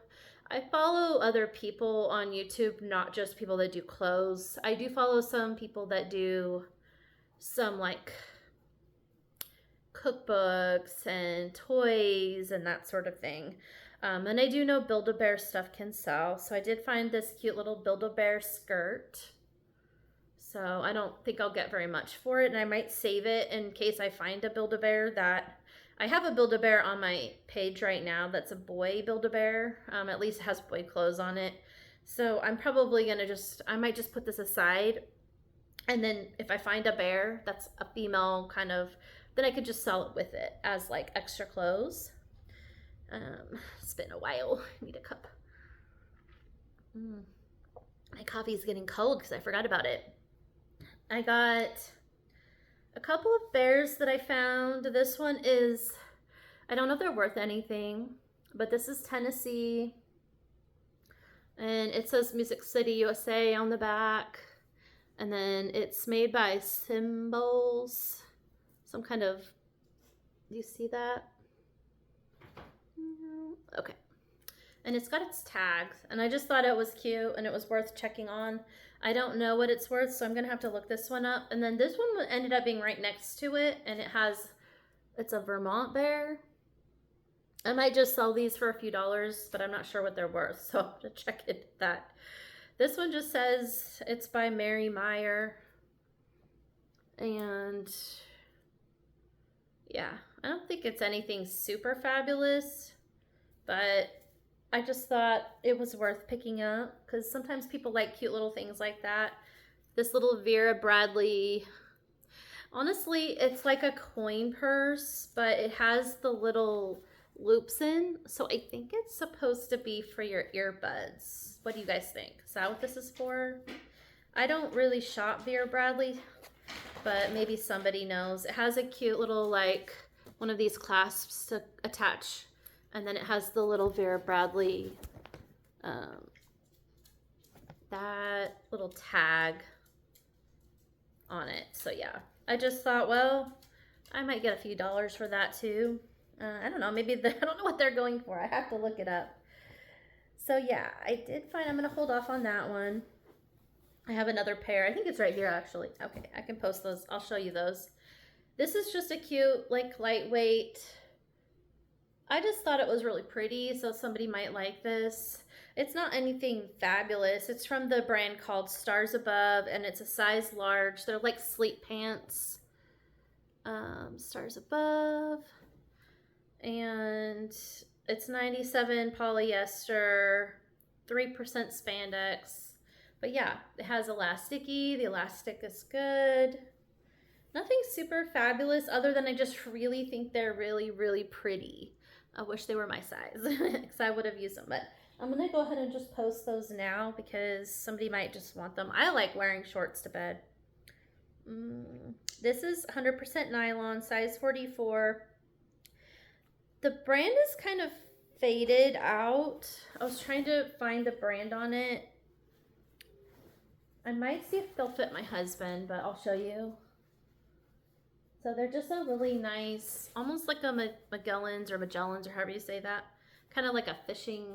I follow other people on YouTube, not just people that do clothes. I do follow some people that do some like cookbooks and toys and that sort of thing. And I do know Build-A-Bear stuff can sell. So I did find this cute little Build-A-Bear skirt. So I don't think I'll get very much for it, and I might save it in case I find a Build-A-Bear that... I have a Build-A-Bear on my page right now that's a boy Build-A-Bear. At least it has boy clothes on it. So I'm probably going to I might just put this aside. And then if I find a bear that's a female kind of, then I could just sell it with it as like extra clothes. It's been a while. I need a cup. My coffee's getting cold because I forgot about it. I got a couple of bears that I found. This one is, I don't know if they're worth anything, but this is Tennessee. And it says Music City, USA on the back. And then it's made by Symbols. Some kind of, do you see that? Okay. And it's got its tags. And I just thought it was cute and it was worth checking on. I don't know what it's worth, so I'm going to have to look this one up. And then this one ended up being right next to it, and it's a Vermont bear. I might just sell these for a few dollars, but I'm not sure what they're worth, so I'll have to check that. This one just says it's by Mary Meyer. And yeah, I don't think it's anything super fabulous, but I just thought it was worth picking up because sometimes people like cute little things like that. This little Vera Bradley, honestly, it's like a coin purse, but it has the little loops in. So I think it's supposed to be for your earbuds. What do you guys think? Is that what this is for? I don't really shop Vera Bradley, but maybe somebody knows. It has a cute little, like, one of these clasps to attach. And then it has the little Vera Bradley, that little tag on it. So yeah, I just thought, well, I might get a few dollars for that too. I don't know, maybe I don't know what they're going for. I have to look it up. So yeah, I did find, I'm gonna hold off on that one. I have another pair. I think it's right here actually. Okay, I can post those. I'll show you those. This is just a cute, like, lightweight. I just thought it was really pretty, so somebody might like this. It's not anything fabulous. It's from the brand called Stars Above, and it's a size large. They're like sleep pants. Stars Above. And it's 97 polyester, 3% spandex. But yeah, it has elasticy. The elastic is good. Nothing super fabulous other than I just really think they're really, really pretty. I wish they were my size because I would have used them. But I'm going to go ahead and just post those now because somebody might just want them. I like wearing shorts to bed. This is 100% nylon, size 44. The brand is kind of faded out. I was trying to find the brand on it. I might see if they'll fit my husband, but I'll show you. So they're just a really nice, almost like a Magellan's or however you say that. Kind of like a fishing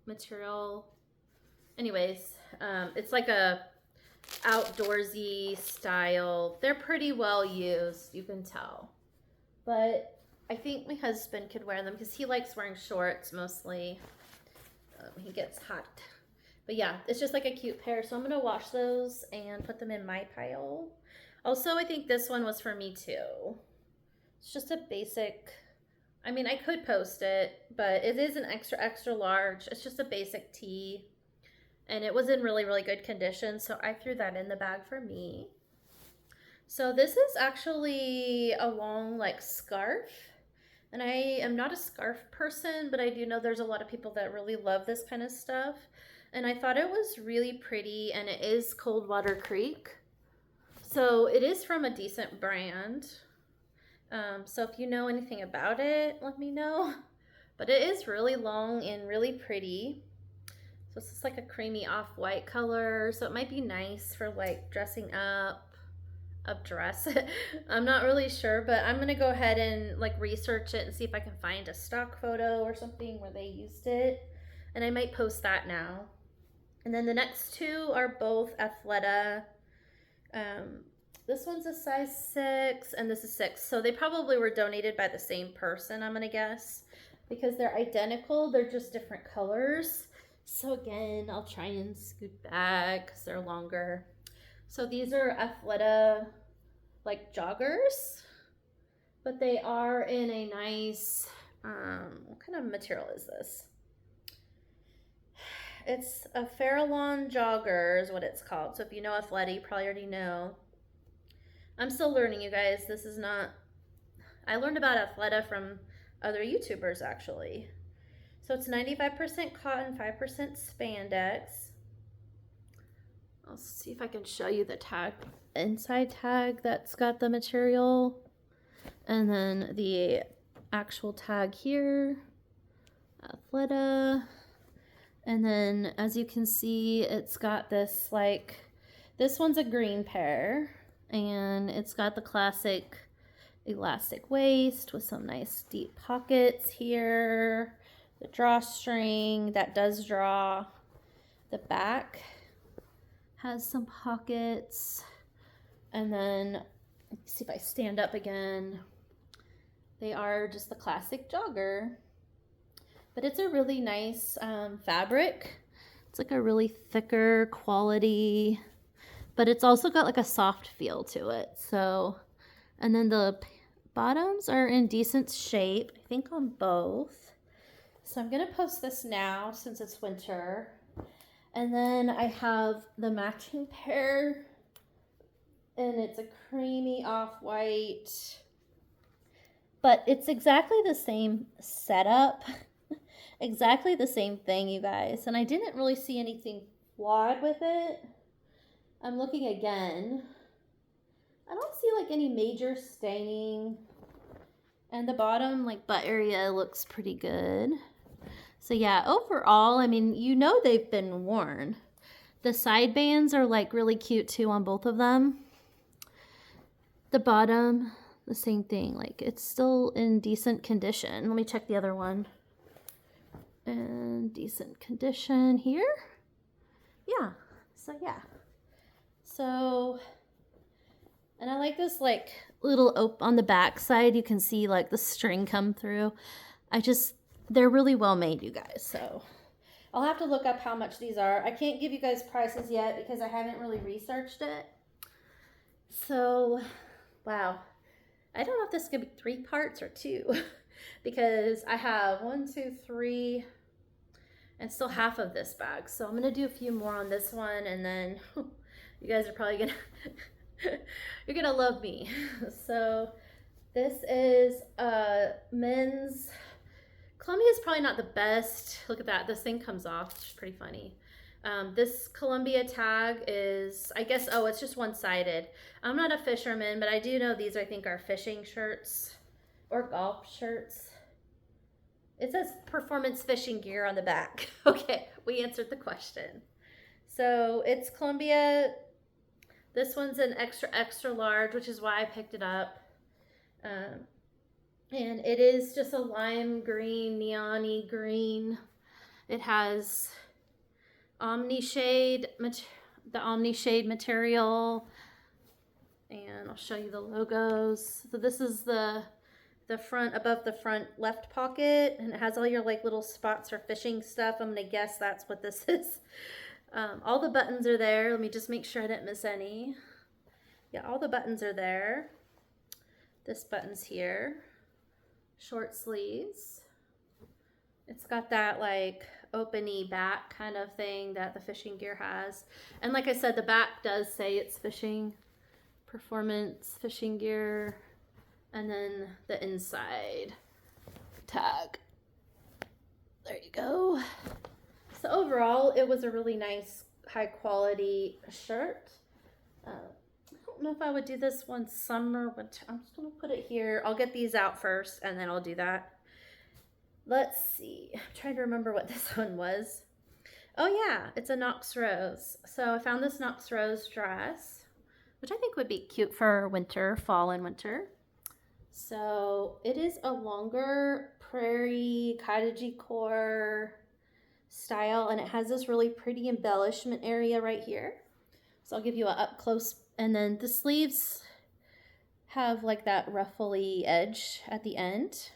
material. Anyways, it's like a outdoorsy style. They're pretty well used, you can tell. But I think my husband could wear them because he likes wearing shorts mostly. He gets hot. But yeah, it's just like a cute pair. So I'm going to wash those and put them in my pile. Also, I think this one was for me too. It's just a basic, I mean, I could post it, but it is an extra, extra large. It's just a basic tee. And it was in really, really good condition. So I threw that in the bag for me. So this is actually a long, like, scarf. And I am not a scarf person, but I do know there's a lot of people that really love this kind of stuff. And I thought it was really pretty, and it is Coldwater Creek. So it is from a decent brand. So if you know anything about it, let me know. But it is really long and really pretty. So it's just like a creamy off-white color. So it might be nice for, like, dressing up a dress. I'm not really sure, but I'm gonna go ahead and, like, research it and see if I can find a stock photo or something where they used it. And I might post that now. And then the next two are both Athleta. This one's a size 6 and this is 6. So they probably were donated by the same person, I'm gonna guess, because they're identical. They're just different colors. So again, I'll try and scoot back because they're longer. So these are Athleta, like, joggers, but they are in a nice, what kind of material is this? It's a Farallon jogger is what it's called. So if you know Athleta, you probably already know. I'm still learning, you guys. This is not, I learned about Athleta from other YouTubers actually. So it's 95% cotton, 5% spandex. I'll see if I can show you the tag, inside tag that's got the material. And then the actual tag here, Athleta. And then as you can see, it's got this, like, this one's a green pair. And it's got the classic elastic waist with some nice deep pockets here. The drawstring that does draw. The back has some pockets. And then, let's see if I stand up again. They are just the classic jogger. But it's a really nice fabric. It's like a really thicker quality, but it's also got like a soft feel to it. So, and then the bottoms are in decent shape, I think on both. So I'm going to post this now since it's winter. And then I have the matching pair, and it's a creamy off-white, but it's exactly the same setup, exactly the same thing, you guys. And I didn't really see anything flawed with it. I'm looking again. I don't see like any major staining, and the bottom like butt area looks pretty good. So yeah, overall, I mean, you know they've been worn. The side bands are like really cute too on both of them. The bottom, the same thing, like it's still in decent condition. Let me check the other one. And decent condition here. Yeah, so yeah. So, and I like this like little on the back side, you can see like the string come through. They're really well made, you guys. So I'll have to look up how much these are. I can't give you guys prices yet because I haven't really researched it. So, wow. I don't know if this is going to be 3 parts or 2 because I have 1, 2, 3, and still half of this bag. So I'm going to do a few more on this one, and then you guys are probably going to, you're going to love me. So this is men's. Columbia is probably not the best. Look at that. This thing comes off. It's pretty funny. This Columbia tag is, I guess, oh, it's just one-sided. I'm not a fisherman, but I do know these, I think, are fishing shirts or golf shirts. It says performance fishing gear on the back. Okay, we answered the question. So it's Columbia. This one's an extra, extra large, which is why I picked it up. And it is just a lime green, neon-y green. It has the Omni Shade material. And I'll show you the logos. So this is the front, above the front left pocket. And it has all your like little spots for fishing stuff. I'm going to guess that's what this is. All the buttons are there. Let me just make sure I didn't miss any. Yeah, all the buttons are there. This button's here. Short sleeves. It's got that like open-y back kind of thing that the fishing gear has. And like I said, the back does say it's fishing, performance fishing gear. And then the inside tag. There you go. So overall, it was a really nice, high quality shirt. I don't know if I would do this one summer, but I'm just gonna put it here. I'll get these out first and then I'll do that. Let's see, I'm trying to remember what this one was. Oh yeah, it's a Knox Rose. So I found this Knox Rose dress, which I think would be cute for winter, fall and winter. So it is a longer prairie cottagey core style, and it has this really pretty embellishment area right here. So I'll give you an up close, and then the sleeves have like that ruffly edge at the end.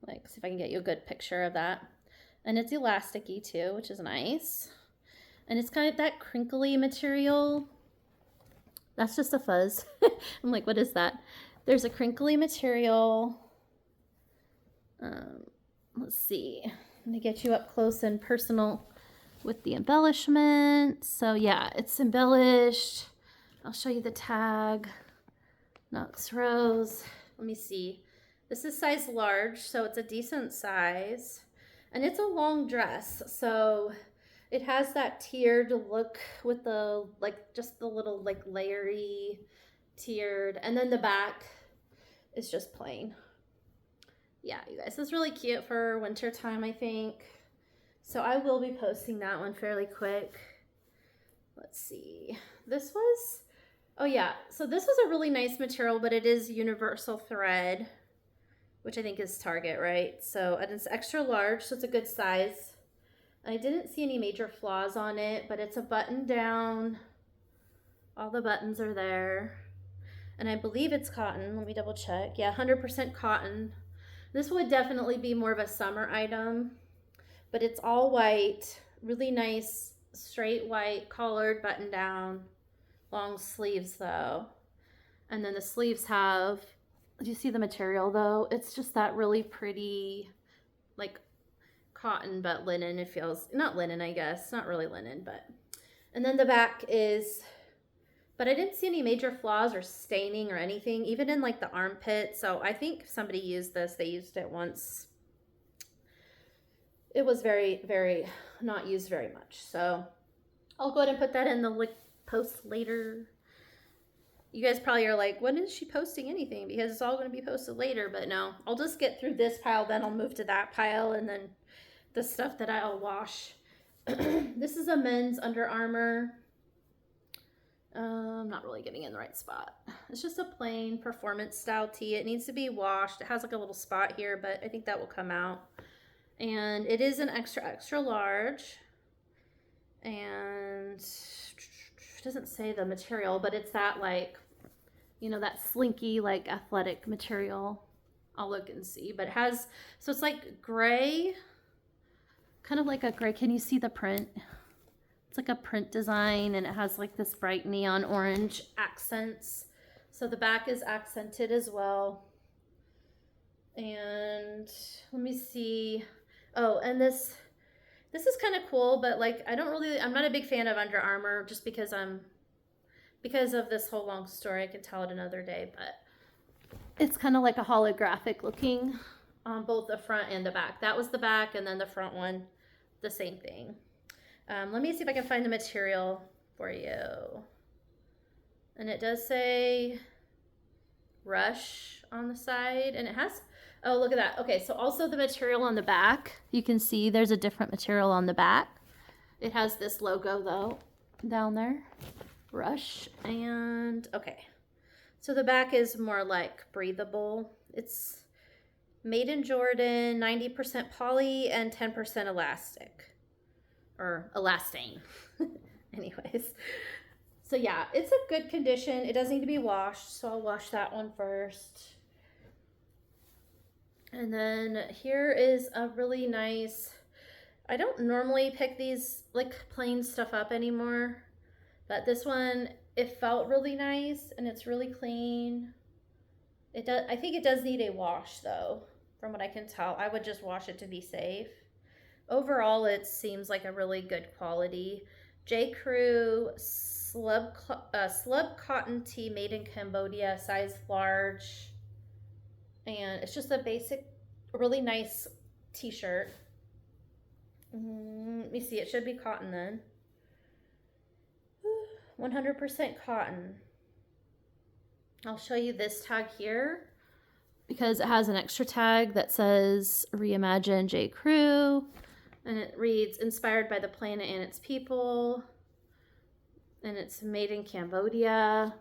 Like, see if I can get you a good picture of that. And it's elasticy too, which is nice. And it's kind of that crinkly material. That's just a fuzz. I'm like, what is that? There's a crinkly material. Let's see. Let me get you up close and personal with the embellishment. So yeah, it's embellished. I'll show you the tag. Knox Rose. Let me see. This is size large, so it's a decent size. And it's a long dress, so it has that tiered look with the, like, just the little, like, layery tiered. And then the back is just plain. Yeah, you guys, this is really cute for winter time, I think. So I will be posting that one fairly quick. Let's see. This was, oh yeah, so this was a really nice material, but it is universal thread, which I think is Target, right? So it's extra large, so it's a good size. I didn't see any major flaws on it, but it's a button down. All the buttons are there. And I believe it's cotton. Let me double check. Yeah, 100% cotton. This would definitely be more of a summer item, but it's all white, really nice, straight white, collared button down, long sleeves though. And then the sleeves have, do you see the material though? It's just that really pretty like cotton, but linen. It feels, not linen, I guess, not really linen, but. And then the back is, but I didn't see any major flaws or staining or anything, even in like the armpit. So I think somebody used this. They used it once. It was very, very not used very much. So I'll go ahead and put that in the post later. You guys probably are like, when is she posting anything? Because it's all going to be posted later. But no, I'll just get through this pile, then I'll move to that pile, and then the stuff that I'll wash. This is a men's Under Armour. I'm not really getting in the right spot. It's just a plain performance style tee. It needs to be washed. It has like a little spot here, but I think that will come out. And it is an extra, extra large. And it doesn't say the material, but it's that like, you know, that slinky, like athletic material. I'll look and see. But it has, so it's like gray, kind of like a gray. Can you see the print? It's like a print design, and it has like this bright neon orange accents. So the back is accented as well. And let me see. Oh, and this is kind of cool, but like I'm not a big fan of Under Armour just because of this whole long story. I can tell it another day, but it's kind of like a holographic looking on both the front and the back. That was the back, and then the front one, the same thing. Let me see if I can find the material for you. And it does say Rush on the side, and it has, oh, look at that. Okay, so also the material on the back, you can see there's a different material on the back. It has this logo though down there, Rush. And okay, so the back is more like breathable. It's made in Jordan, 90% poly and 10% elastic. Or elastane. Anyways. So yeah, it's a good condition. It does need to be washed, so I'll wash that one first. And then here is a really nice, I don't normally pick these like plain stuff up anymore, but this one, it felt really nice and it's really clean. It does, I think it does need a wash though, from what I can tell. I would just wash it to be safe. Overall, it seems like a really good quality. J. Crew slub cotton tee made in Cambodia, size large. And it's just a basic, really nice t-shirt. Let me see, it should be cotton then. 100% cotton. I'll show you this tag here because it has an extra tag that says Reimagine J. Crew. And it reads, inspired by the planet and its people. And it's made in Cambodia.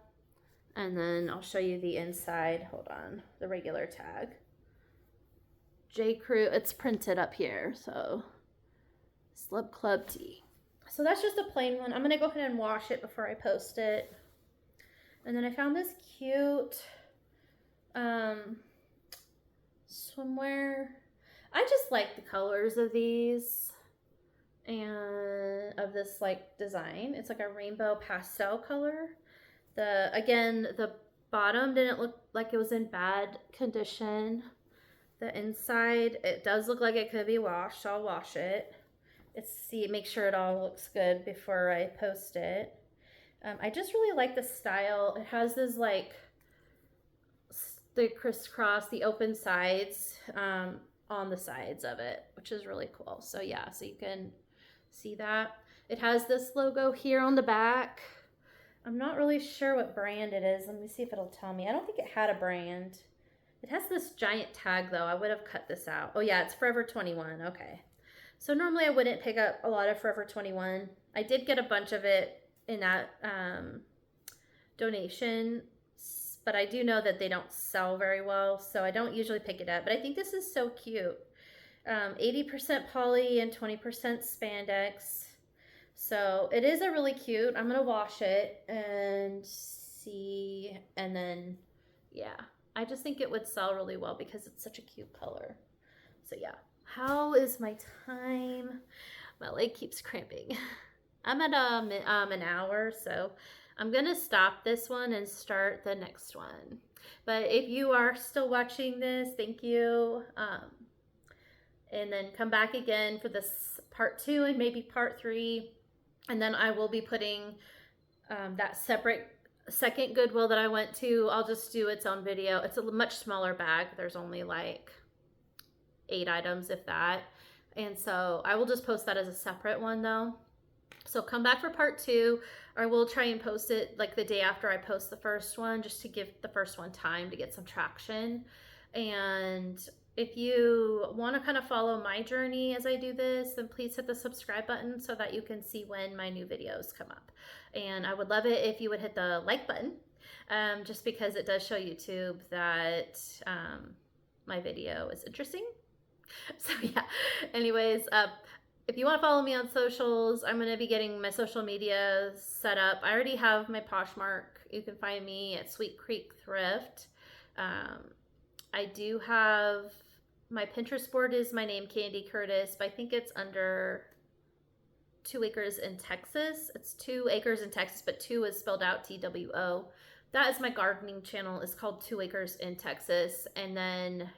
And then I'll show you the inside. Hold on. The regular tag. J. Crew. It's printed up here. So, Slub Club Tee. So that's just a plain one. I'm going to go ahead and wash it before I post it. And then I found this cute swimwear. I just like the colors of these and of this like design. It's like a rainbow pastel color. The bottom didn't look like it was in bad condition. The inside, it does look like it could be washed. So I'll wash it. Make sure it all looks good before I post it. I just really like the style. It has this like the crisscross, the open sides, on the sides of it, which is really cool. So yeah, so you can see that. It has this logo here on the back. I'm not really sure what brand it is. Let me see if it'll tell me. I don't think it had a brand. It has this giant tag though. I would have cut this out. Oh yeah, it's Forever 21. Okay. So normally I wouldn't pick up a lot of Forever 21. I did get a bunch of it in that donation, but I do know that they don't sell very well, so I don't usually pick it up. But I think this is so cute. 80% poly and 20% spandex. So it is a really cute. I'm going to wash it and see. And then, yeah, I just think it would sell really well because it's such a cute color. So yeah, how is my time? My leg keeps cramping. I'm at an hour, so I'm going to stop this one and start the next one. But if you are still watching this, thank you. and then come back again for this part 2 and maybe part 3. And then I will be putting that separate second Goodwill that I went to. I'll just do its own video. It's a much smaller bag. There's only like 8 items, if that. And so I will just post that as a separate one though. So come back for part 2. I will try and post it like the day after I post the first one, just to give the first one time to get some traction. And if you want to kind of follow my journey as I do this, then please hit the subscribe button so that you can see when my new videos come up. And I would love it if you would hit the like button, just because it does show YouTube that my video is interesting. So yeah, anyways, if you want to follow me on socials, I'm going to be getting my social media set up. I already have my Poshmark. You can find me at Sweet Creek Thrift. I do have my Pinterest board is my name, Candy Curtis, but I think it's under 2 Acres in Texas. It's 2 Acres in Texas, but 2 is spelled out TWO. That is my gardening channel. It's called 2 Acres in Texas. And then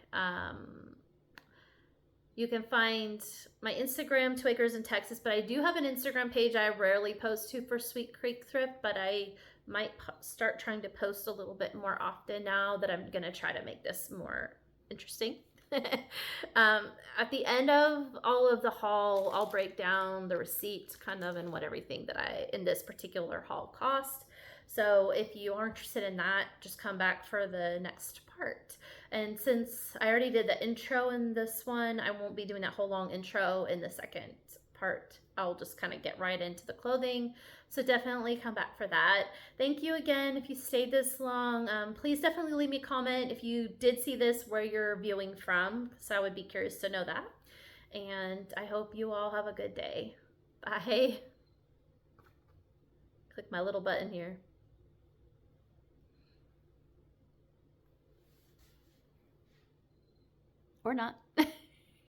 you can find my Instagram, 2 Acres in Texas, but I do have an Instagram page I rarely post to for Sweet Creek Thrift, but I might start trying to post a little bit more often now that I'm going to try to make this more interesting. At the end of all of the haul, I'll break down the receipts kind of and what everything that I in this particular haul cost. So if you are interested in that, just come back for the next part. And since I already did the intro in this one, I won't be doing that whole long intro in the second part. I'll just kind of get right into the clothing. So definitely come back for that. Thank you again if you stayed this long. Please definitely leave me a comment if you did see this, where you're viewing from, so I would be curious to know that. And I hope you all have a good day. Bye. Click my little button here. Or not.